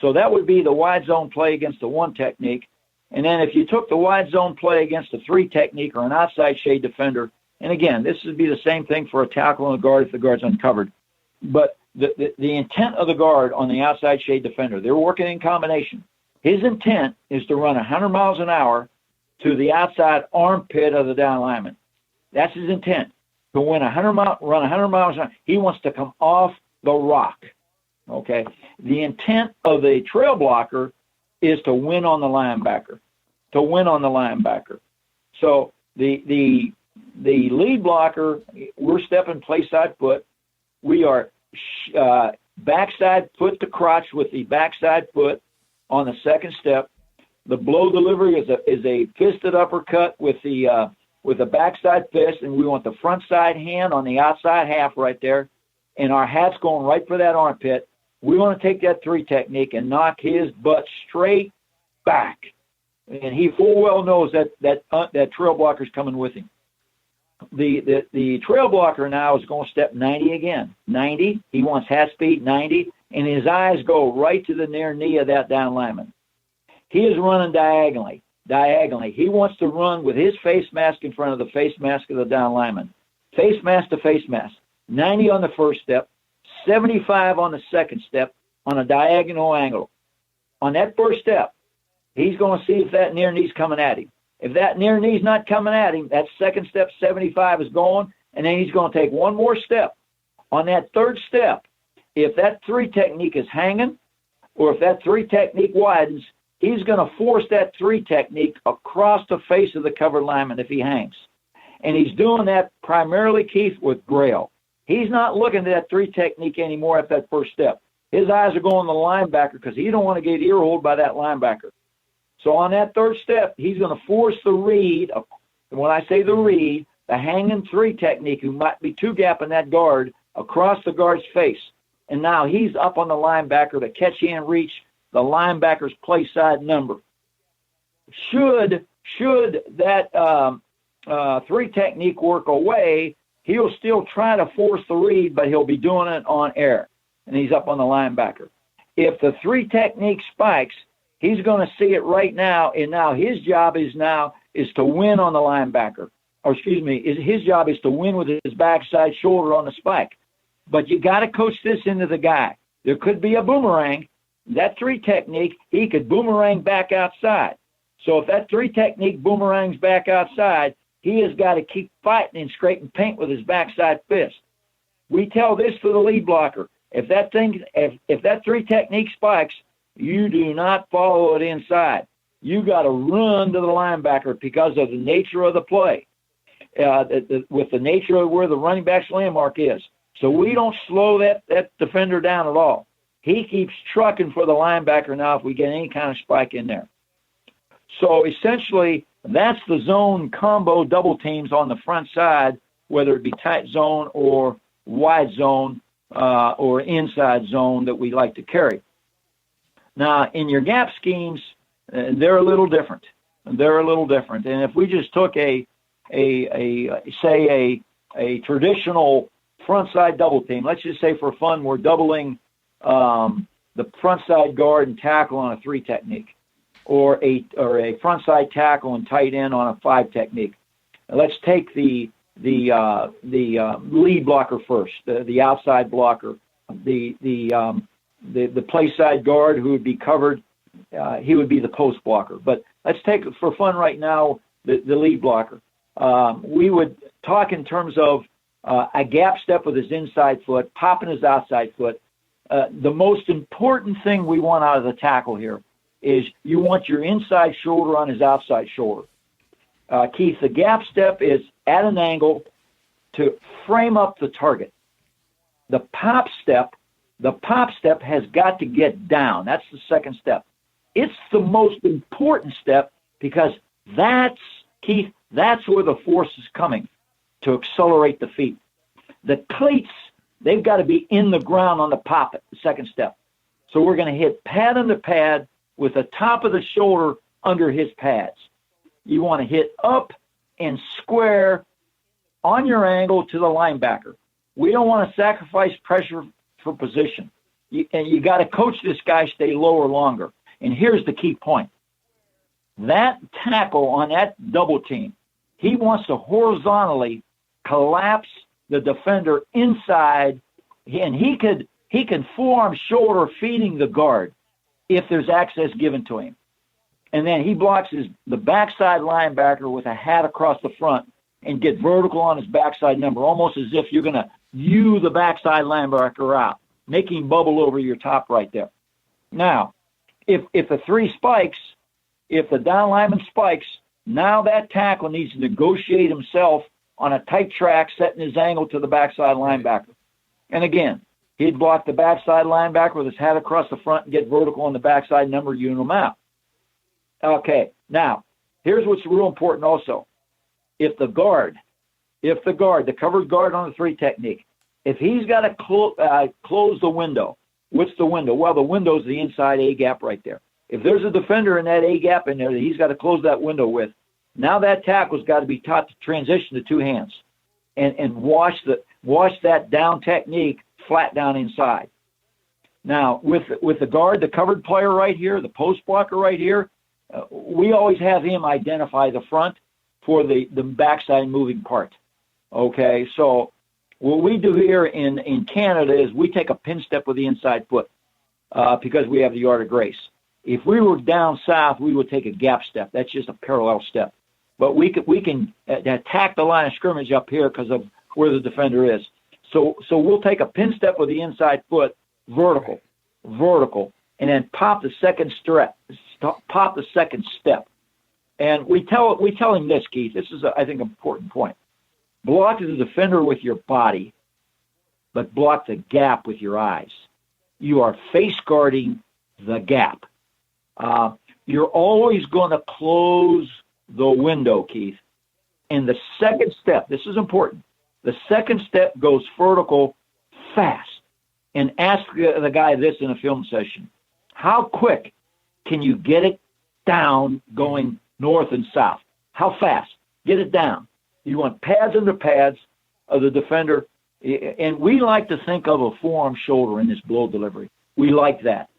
So that would be the wide zone play against the 1 technique. And then if you took the wide zone play against a 3 technique or an outside shade defender, and again, this would be the same thing for a tackle and a guard if the guard's uncovered. But the intent of the guard on the outside shade defender, they're working in combination. His intent is to run 100 miles an hour to the outside armpit of the down lineman. That's his intent, to run 100 miles an hour. He wants to come off the rock, okay? The intent of the trail blocker is to win on the linebacker, So the lead blocker, we're stepping play side foot. We are backside foot to crotch with the backside foot on the second step. The blow delivery is a fisted uppercut with the backside fist, and we want the front side hand on the outside half right there, and our hat's going right for that armpit. We want to take that 3 technique and knock his butt straight back, and he full well knows that trail blocker's coming with him. The trail blocker now is going to step 90 again. 90. He wants hat speed 90, and his eyes go right to the near knee of that down lineman. He is running diagonally. He wants to run with his face mask in front of the face mask of the down lineman. Face mask to face mask. 90 on the first step, 75 on the second step on a diagonal angle. On that first step, he's going to see if that near knee's coming at him. If that near knee's not coming at him, that second step, 75, is going, and then he's going to take one more step. On that third step, if that 3 technique is hanging, or if that 3 technique widens, he's going to force that 3 technique across the face of the covered lineman if he hangs. And he's doing that primarily, Keith, with Grail. He's not looking at that 3 technique anymore at that first step. His eyes are going to the linebacker because he don't want to get ear-holed by that linebacker. So on that third step, he's going to force the read. And when I say the read, the hanging 3 technique, who might be 2-gapping that guard across the guard's face. And now he's up on the linebacker to catch and reach the linebacker's play side number. Should that 3 technique work away, he'll still try to force the read, but he'll be doing it on air, and he's up on the linebacker. If the 3 technique spikes, he's going to see it right now, and now his job is to win on the linebacker. His job is to win with his backside shoulder on the spike. But you got to coach this into the guy. There could be a boomerang. That 3 technique, he could boomerang back outside. So if that 3 technique boomerangs back outside, he has got to keep fighting and scraping paint with his backside fist. We tell this to the lead blocker. If that 3 technique spikes, you do not follow it inside. You got to run to the linebacker because of the nature of the play, with the nature of where the running back's landmark is. So we don't slow that defender down at all. He keeps trucking for the linebacker now if we get any kind of spike in there. So essentially, that's the zone combo double teams on the front side, whether it be tight zone or wide zone or inside zone that we like to carry. Now, in your gap schemes, they're a little different. And if we just took a traditional front side double team, let's just say for fun we're doubling the front side guard and tackle on a 3 technique, or a front side tackle and tight end on a 5 technique. Let's take the lead blocker first, the outside blocker, the play side guard who would be covered. He would be the post blocker. But let's take, for fun right now, the lead blocker. We would talk in terms of a gap step with his inside foot, popping his outside foot. The most important thing we want out of the tackle here is you want your inside shoulder on his outside shoulder. Keith, the gap step is at an angle to frame up the target. The pop step has got to get down. That's the second step. It's the most important step because that's where the force is coming to accelerate the feet. The cleats, they've got to be in the ground on the pop at the second step. So we're going to hit pad under pad with the top of the shoulder under his pads. You want to hit up and square on your angle to the linebacker. We don't want to sacrifice pressure for position. And you got to coach this guy stay lower longer. And here's the key point. That tackle on that double team, he wants to horizontally collapse the defender inside, and he can forearm shoulder feeding the guard if there's access given to him. And then he blocks the backside linebacker with a hat across the front and get vertical on his backside number, almost as if you're going to U the backside linebacker out, making bubble over your top right there. Now, if the 3 spikes, if the down lineman spikes, now that tackle needs to negotiate himself on a tight track, setting his angle to the backside linebacker. And again, he'd block the backside linebacker with his hat across the front and get vertical on the backside number, unit him out. Okay, now, here's what's real important also. If the covered guard on the 3 technique, if he's got to close the window, what's the window? Well, the window's the inside A gap right there. If there's a defender in that A gap in there that he's got to close that window with, now that tackle's got to be taught to transition to 2 hands and wash that down technique flat down inside. Now, with the guard, the covered player right here, the post blocker right here, we always have him identify the front for the backside moving part. Okay, so what we do here in Canada is we take a pin step with the inside foot because we have the yard of grace. If we were down south, we would take a gap step. That's just a parallel step. But we can attack the line of scrimmage up here because of where the defender is. So we'll take a pin step with the inside foot, vertical, and then pop the second step. And we tell him this, Keith. This is, I think, an important point. Block the defender with your body, but block the gap with your eyes. You are face guarding the gap. You're always going to close the window, Keith. And the second step, this is important, the second step goes vertical fast. And ask the guy this in a film session. How quick can you get it down going north and south? How fast? Get it down. You want pads under pads of the defender. And we like to think of a forearm shoulder in this blow delivery. We like that.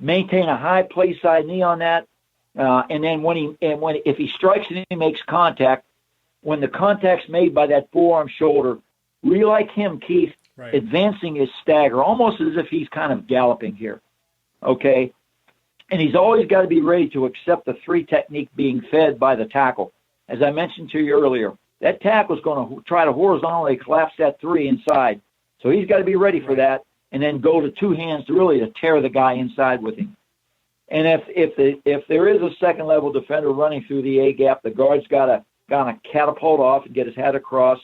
Maintain a high play side knee on that. And then if he strikes and he makes contact, when the contact's made by that forearm shoulder, we like him, Keith, right, advancing his stagger, almost as if he's kind of galloping here. Okay? And he's always got to be ready to accept the three technique being fed by the tackle. As I mentioned to you earlier, that tackle's going to try to horizontally collapse that three inside. So he's got to be ready for that and then go to two hands to tear the guy inside with him. And if there is a second level defender running through the A gap, the guard's got to catapult off and get his head across.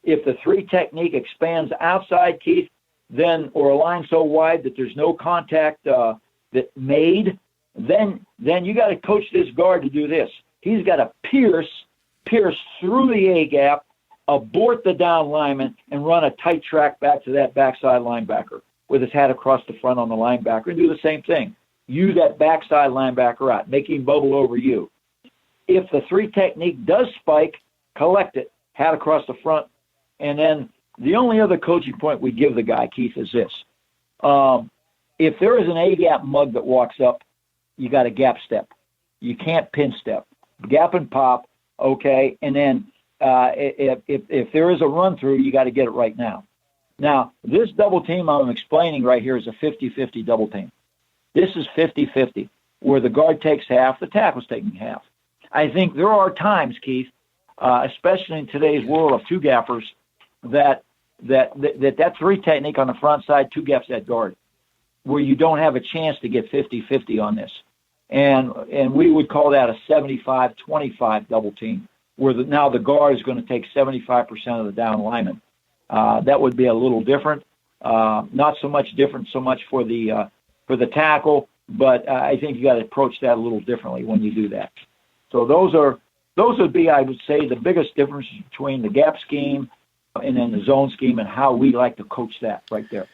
If the three technique expands outside, Keith, then or a line so wide that there's no contact that made, then you got to coach this guard to do this. He's got to pierce through the A gap, abort the down lineman, and run a tight track back to that backside linebacker with his head across the front on the linebacker, and do the same thing. Use that backside linebacker out, make him bubble over you. If the three technique does spike, collect it, hat across the front. And then the only other coaching point we give the guy, Keith, is this. If there is an A-gap mug that walks up, you got a gap step. You can't pin step. Gap and pop, okay? And then if there is a run-through, you got to get it right now. Now, this double team I'm explaining right here is a 50-50 double team. This is 50-50, where the guard takes half, the tackle's taking half. I think there are times, Keith, especially in today's world of two-gappers, that three technique on the front side, two gaps that guard, where you don't have a chance to get 50-50 on this. And we would call that a 75-25 double team, where now the guard is going to take 75% of the down lineman. That would be a little different. Not so much different so much for the tackle, but I think you got to approach that a little differently when you do that. So those would be, I would say, the biggest difference between the gap scheme and then the zone scheme and how we like to coach that right there.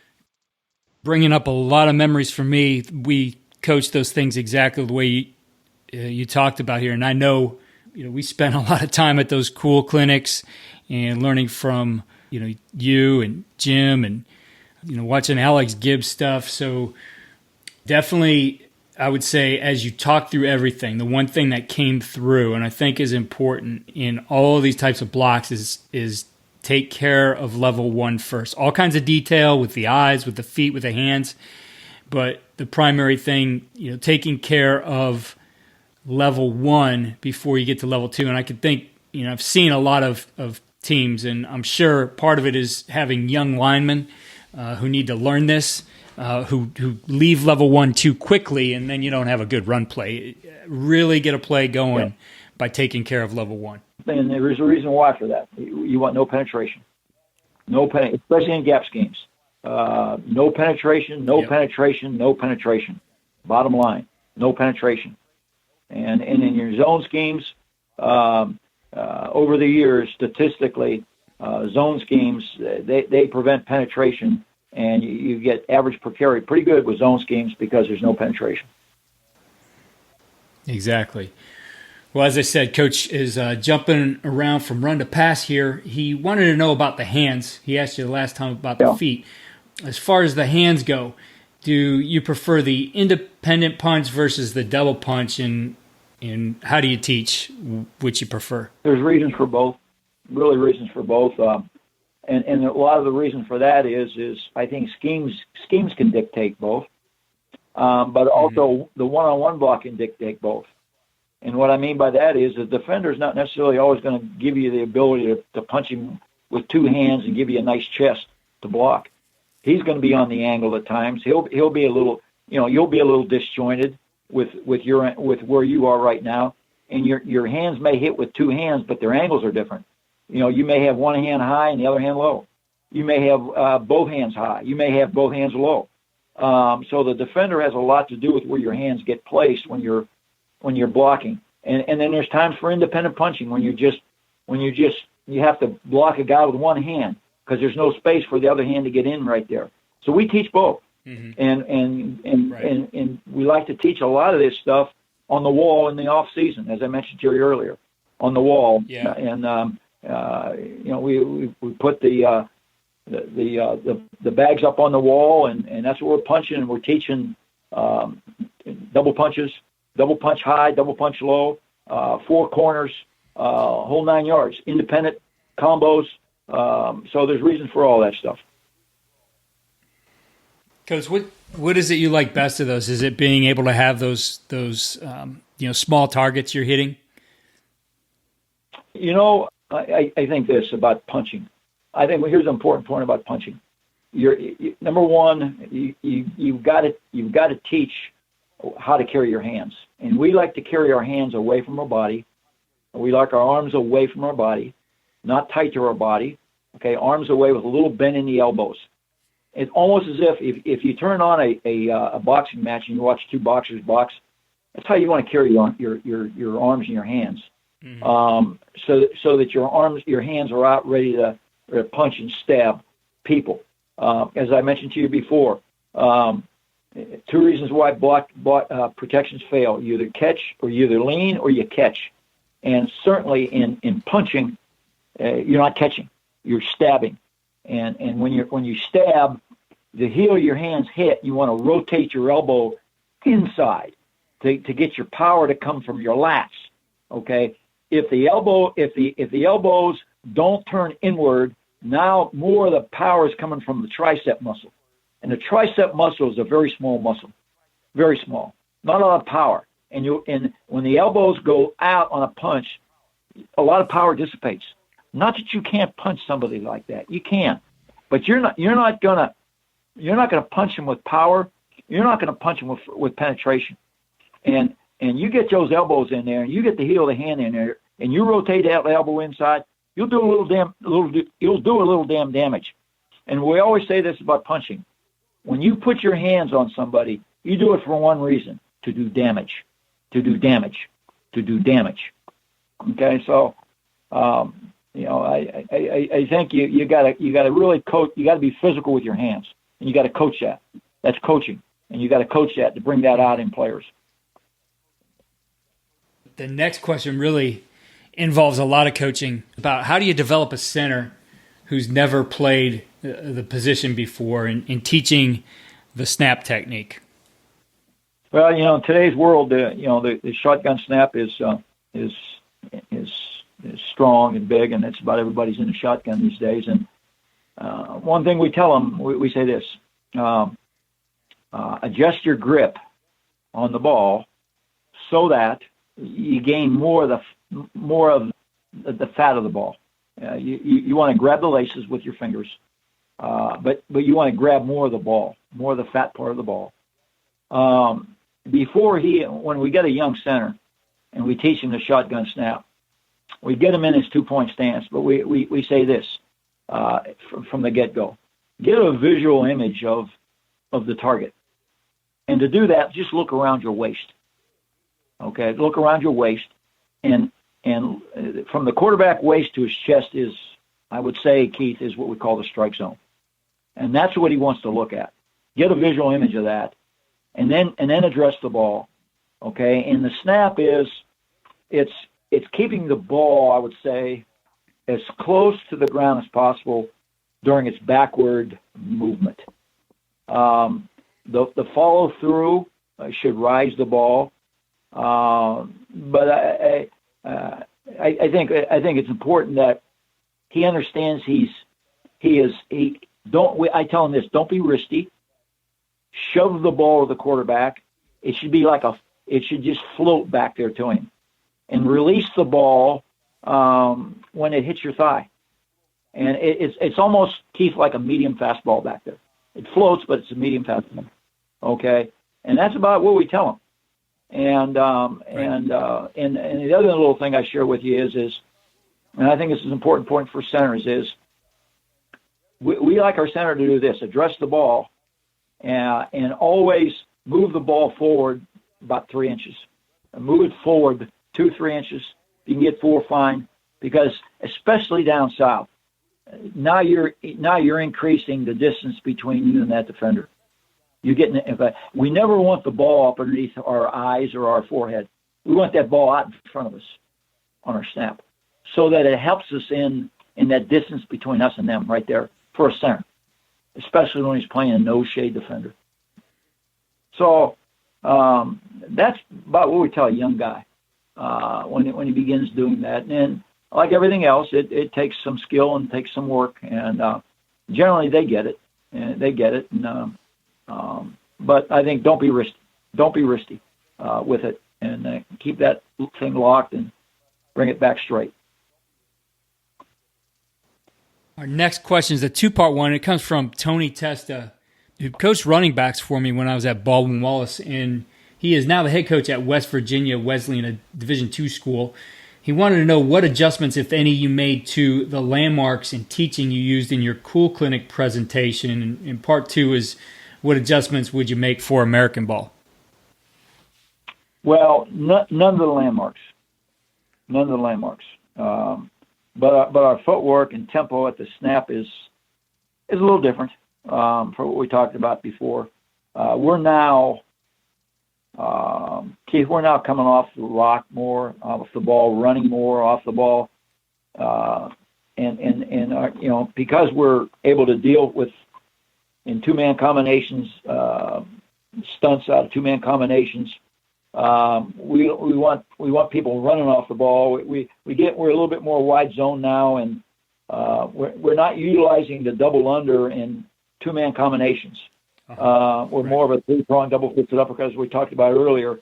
Bringing up a lot of memories for me. We coach those things exactly the way you talked about here. And I know, we spent a lot of time at those cool clinics and learning from, you and Jim and, watching Alex Gibbs stuff. So definitely, I would say, as you talk through everything, the one thing that came through and I think is important in all of these types of blocks is take care of level one first. All kinds of detail with the eyes, with the feet, with the hands. But the primary thing, taking care of level one before you get to level two. And I could think, I've seen a lot of teams, and I'm sure part of it is having young linemen who need to learn this, who leave level one too quickly, and then you don't have a good run play. Really get a play going by taking care of level one. And there is a reason why for that. You want no penetration. Especially in gap schemes. No penetration, no penetration. Bottom line, no penetration. And in your zone schemes, over the years, statistically, zone schemes, they prevent penetration, and you get average per carry pretty good with zone schemes because there's no penetration. Exactly. Well, as I said, Coach is jumping around from run to pass here. He wanted to know about the hands. He asked you the last time about the feet. As far as the hands go, do you prefer the independent punch versus the double punch? And and how do you teach which you prefer? There's reasons for both, really reasons for both. And a lot of the reason for that is I think schemes can dictate both, but also the one-on-one block can dictate both. And what I mean by that is the defender's not necessarily always going to give you the ability to punch him with two hands and give you a nice chest to block. He's going to be on the angle at times. He'll be a little, you'll be a little disjointed with where you are right now, and your hands may hit with two hands, but their angles are different. You may have one hand high and the other hand low. You may have both hands high. You may have both hands low. So the defender has a lot to do with where your hands get placed when you're blocking. And then there's times for independent punching when you have to block a guy with one hand because there's no space for the other hand to get in right there. So we teach both. And we like to teach a lot of this stuff on the wall in the off season, as I mentioned to you earlier, on the wall. Yeah. And we put the bags up on the wall, and that's what we're punching. And we're teaching double punches, double punch high, double punch low, four corners, whole 9 yards, independent combos. So there's reasons for all that stuff. Coach, what is it you like best of those? Is it being able to have those small targets you're hitting? I think this about punching. I think here's an important point about punching. Number one, you've got to teach how to carry your hands, and we like to carry our hands away from our body. We like our arms away from our body, not tight to our body. Okay, arms away with a little bend in the elbows. It's almost as if you turn on a boxing match and you watch two boxers box, that's how you want to carry your arms and your hands. Mm-hmm. So that your hands are out ready to punch and stab people. As I mentioned to you before, two reasons why block protections fail: you either catch, or you either lean, or you catch. And certainly in punching, you're not catching, you're stabbing. And when you stab, the heel of your hands hit, you want to rotate your elbow inside to get your power to come from your lats. Okay. If the elbows don't turn inward, now more of the power is coming from the tricep muscle. And the tricep muscle is a very small muscle. Very small. Not a lot of power. And when the elbows go out on a punch, a lot of power dissipates. Not that you can't punch somebody like that. You can. But you're not gonna punch him with power. You're not gonna punch him with penetration. And you get those elbows in there, and you get the heel of the hand in there, and you rotate that elbow inside, you'll do a little damn damage. And we always say this about punching. When you put your hands on somebody, you do it for one reason: to do damage, to do damage, to do damage. Okay, so I think you gotta really coach. You gotta be physical with your hands, and you gotta coach that. That's coaching, and you gotta coach that to bring that out in players. The next question really involves a lot of coaching about how do you develop a center who's never played the position before in teaching the snap technique. Well, in today's world, the shotgun snap is strong and big, and it's about everybody's in a shotgun these days. And one thing we tell them, we say this: adjust your grip on the ball so that you gain more of the fat of the ball. You want to grab the laces with your fingers, but you want to grab more of the ball, more of the fat part of the ball. When we get a young center and we teach him the shotgun snap, we get him in his 2-point stance, but we say this from the get-go: get a visual image of the target, and to do that, just look around your waist. Okay, look around your waist, and from the quarterback waist to his chest is, I would say, Keith, is what we call the strike zone, and that's what he wants to look at. Get a visual image of that, and then address the ball. Okay, and the snap is it's keeping the ball, I would say, as close to the ground as possible during its backward movement. The follow through should rise the ball. But I think it's important that he understands I tell him this: don't be risky. Shove the ball to the quarterback. It should be it should just float back there to him, and release the ball when it hits your thigh. And it's almost, Keith, like a medium fastball back there. It floats, but it's a medium fastball. Okay, and that's about what we tell him. And and the other little thing I share with you is, and I think this is an important point for centers, is we like our center to do this: address the ball, and always move the ball forward about 3 inches. Move it forward 2-3 inches. If you can get 4, fine. Because especially down south, now you're increasing the distance between you and that defender. You're getting we never want the ball up underneath our eyes or our forehead. We want that ball out in front of us on our snap, so that it helps us in that distance between us and them right there for a center, especially when he's playing a no-shade defender. So that's about what we tell a young guy when he begins doing that. And like everything else, it takes some skill and takes some work, and generally they get it. But I think don't be risky. Don't be risky with it, and keep that thing locked and bring it back straight. Our next question is a two-part one. It comes from Tony Testa, who coached running backs for me when I was at Baldwin Wallace, and he is now the head coach at West Virginia Wesleyan, a Division II school. He wanted to know what adjustments, if any, you made to the landmarks and teaching you used in your Cool Clinic presentation. And part two is, what adjustments would you make for American ball? Well, none of the landmarks. But our footwork and tempo at the snap is a little different for what we talked about before. We're now, Keith, coming off the lock more, off the ball, running more off the ball, and our, because we're able to deal with in two-man combinations, stunts out of two-man combinations. We want people running off the ball. We're a little bit more wide zone now, and we're not utilizing the double under in two-man combinations. We're more of a three-prong double-fisted uppercut, as we talked about earlier.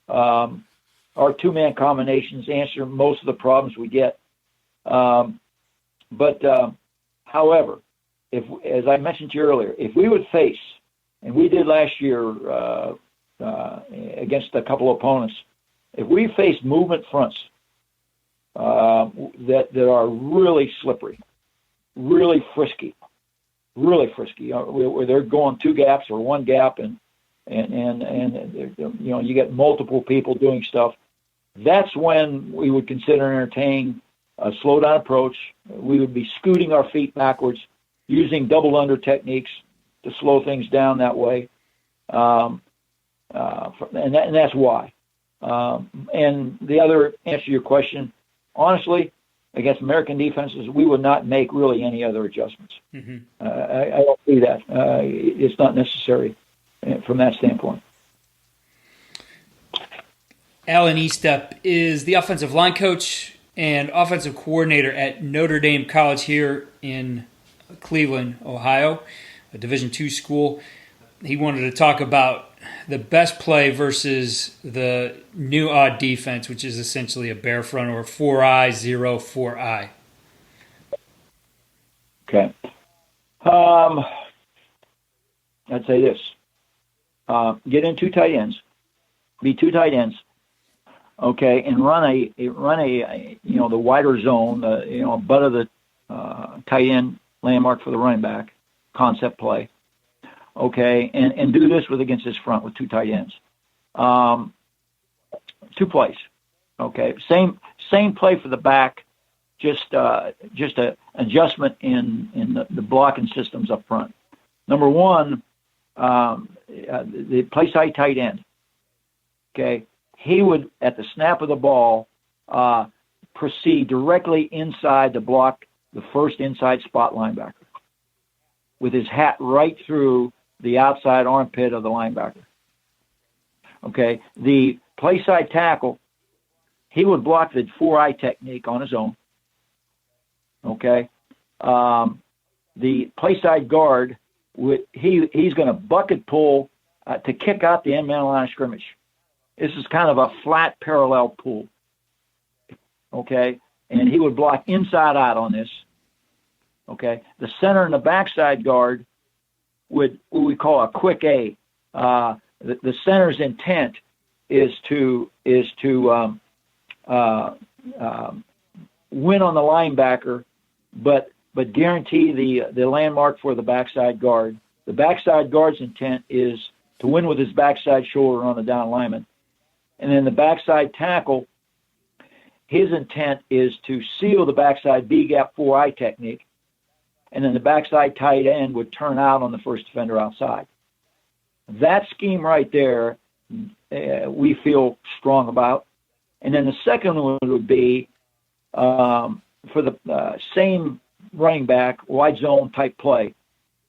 Our two-man combinations answer most of the problems we get. But however, as I mentioned to you earlier, if we would face, and we did last year against a couple of opponents, if we face movement fronts that are really slippery, really frisky, where they're going two gaps or one gap, and you get multiple people doing stuff, that's when we would consider entertaining a slow down approach. We would be scooting our feet backwards, using double under techniques to slow things down that way. And that's why. And the other answer to your question, honestly, against American defenses, we would not make really any other adjustments. Mm-hmm. I don't see that. It's not necessary from that standpoint. Alan Estep is the offensive line coach and offensive coordinator at Notre Dame College here in Cleveland, Ohio, a Division II school. He wanted to talk about the best play versus the new odd defense, which is essentially a bear front or 4-eye, 0-4-eye. Okay. I'd say this. Get in two tight ends. Be two tight ends. Okay, and run a the wider zone, butt of the tight end landmark for the running back concept play. Okay, and do this against this front with two tight ends. 2 plays. Okay, same play for the back, just a adjustment in the blocking systems up front. Number one, the play side tight end. Okay, he would, at the snap of the ball, proceed directly inside to block the first inside spot linebacker with his hat right through the outside armpit of the linebacker. Okay, the play side tackle, he would block the 4-eye technique on his own. Okay. The play side guard, he's going to bucket pull to kick out the end man line of scrimmage. This is kind of a flat parallel pull. Okay. And he would block inside out on this. Okay. The center and the backside guard would what we call a quick A. The center's intent is to win on the linebacker, but guarantee the landmark for the backside guard. The backside guard's intent is to win with his backside shoulder on the down lineman. And then the backside tackle, his intent is to seal the backside B-gap 4-eye technique. And then the backside tight end would turn out on the first defender outside. That scheme right there, we feel strong about. And then the second one would be for the same running back, wide zone type play,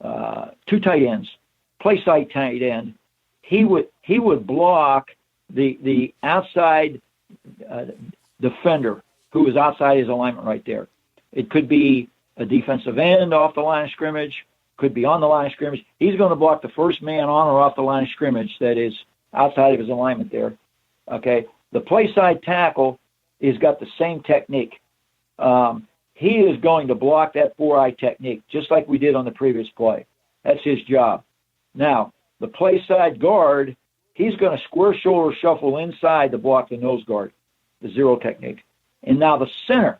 2 tight ends, play side tight end. He would block the outside defender who is outside his alignment right there. It could be a defensive end off the line of scrimmage, could be on the line of scrimmage. He's going to block the first man on or off the line of scrimmage that is outside of his alignment there. Okay. The play side tackle has got the same technique. He is going to block that 4-eye technique just like we did on the previous play. That's his job. Now, the play side guard, he's going to square shoulder shuffle inside to block the nose guard, the 0 technique. And now the center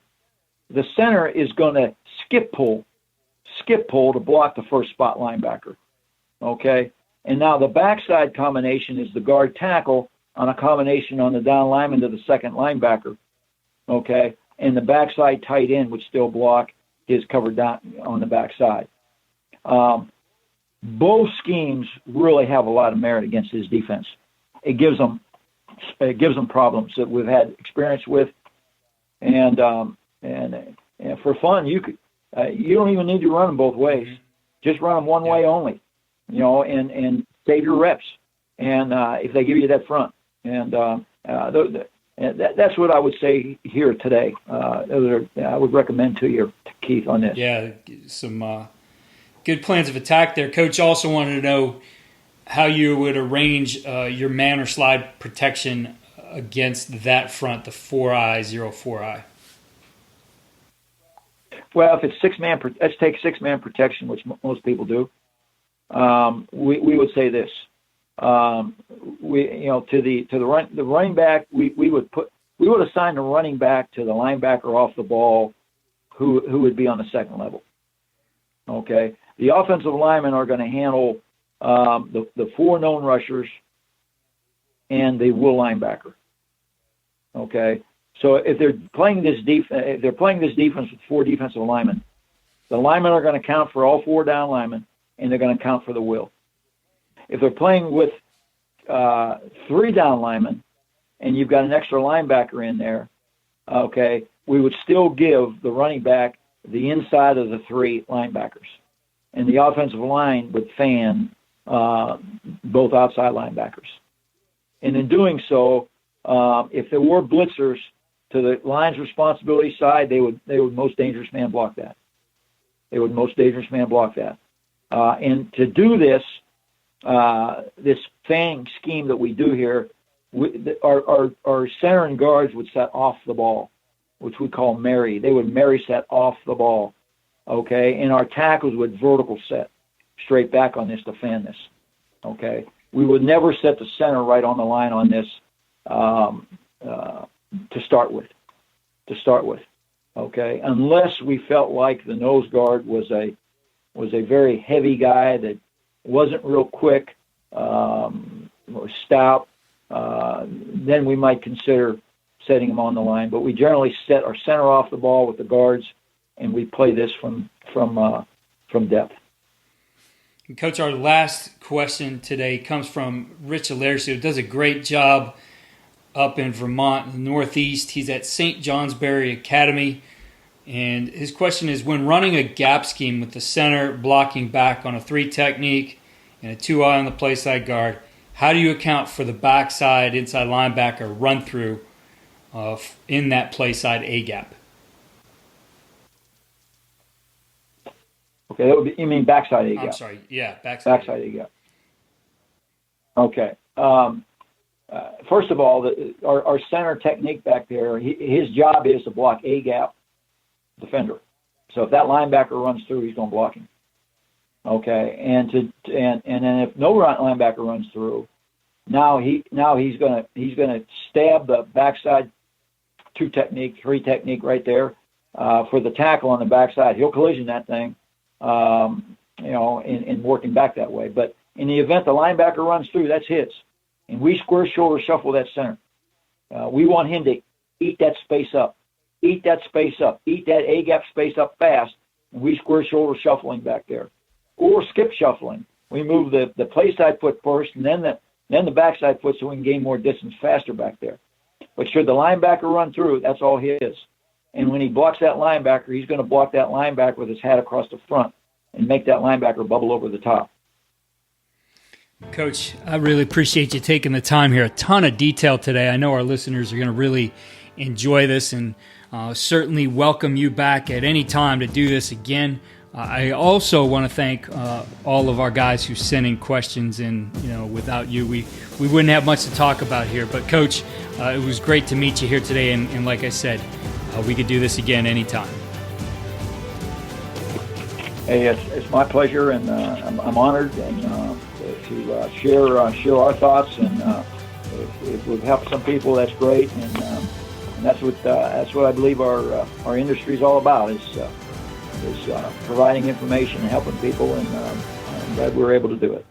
is going to skip pull to block the first spot linebacker. Okay? And now the backside combination is the guard tackle on a combination on the down lineman to the second linebacker. Okay? And the backside tight end would still block his covered down on the backside. Both schemes really have a lot of merit against his defense. It gives them problems that we've had experience with, and for fun, you don't even need to run them both ways. Just run them one way only, and save your reps. And if they give you that front, and that's what I would say here today. I would recommend to you, Keith, on this. Yeah, some good plans of attack there. Coach also wanted to know how you would arrange your man or slide protection against that front, the 4-eye, 0-4-eye. Well, if it's 6-man, let's take 6-man protection, which most people do. We would say this. To the running back, we would assign the running back to the linebacker off the ball, who would be on the second level. Okay, the offensive linemen are going to handle the 4 known rushers and the will linebacker. Okay, so if they're playing this defense with 4 defensive linemen, the linemen are going to count for all 4 down linemen, and they're going to count for the will. If they're playing with 3 down linemen, and you've got an extra linebacker in there, okay, we would still give the running back the inside of the 3 linebackers, and the offensive line would fan both outside linebackers. And in doing so, if there were blitzers to the line's responsibility side, they would most dangerous man block that. And to do this, this fanning scheme that we do here, our center and guards would set off the ball, which we call Mary. They would Mary set off the ball, okay? And our tackles would vertical set straight back on this to fan this, okay? We would never set the center right on the line on this to start with, okay? Unless we felt like the nose guard was a very heavy guy that wasn't real quick or stout, then we might consider setting him on the line. But we generally set our center off the ball with the guards, and we play this from depth. And Coach, our last question today comes from Rich Alercio, who does a great job up in Vermont, in the Northeast. He's at St. Johnsbury Academy. And his question is, when running a gap scheme with the center blocking back on a 3 technique and a 2-eye on the play side guard, how do you account for the backside inside linebacker run through in that play side A gap? Okay, that would be, you mean backside A gap? I'm sorry, yeah, backside A gap. Okay. First of all, our center technique back there, his job is to block A gap defender. So if that linebacker runs through, he's going to block him. Okay, and then if no linebacker runs through, now he's going to stab the backside 2 technique, 3 technique right there for the tackle on the backside. He'll collision that thing, in working back that way. But in the event the linebacker runs through, that's his. And we square shoulder shuffle that center. We want him to eat that space up, eat that A-gap space up fast, and we square shoulder shuffling back there. Or skip shuffling. We move the play side foot first, and then the backside foot so we can gain more distance faster back there. But should the linebacker run through, that's all his. And when he blocks that linebacker, he's going to block that linebacker with his hat across the front and make that linebacker bubble over the top. Coach, I really appreciate you taking the time here. A ton of detail today. I know our listeners are going to really enjoy this, and certainly welcome you back at any time to do this again. I also want to thank all of our guys who sent in questions, and without you, we wouldn't have much to talk about here. But Coach, it was great to meet you here today, and like I said, we could do this again anytime. Hey, it's my pleasure, and I'm honored and to share our thoughts, and if we've helped some people, that's great, and that's what I believe our industry is all about is providing information and helping people, and I'm glad we were able to do it.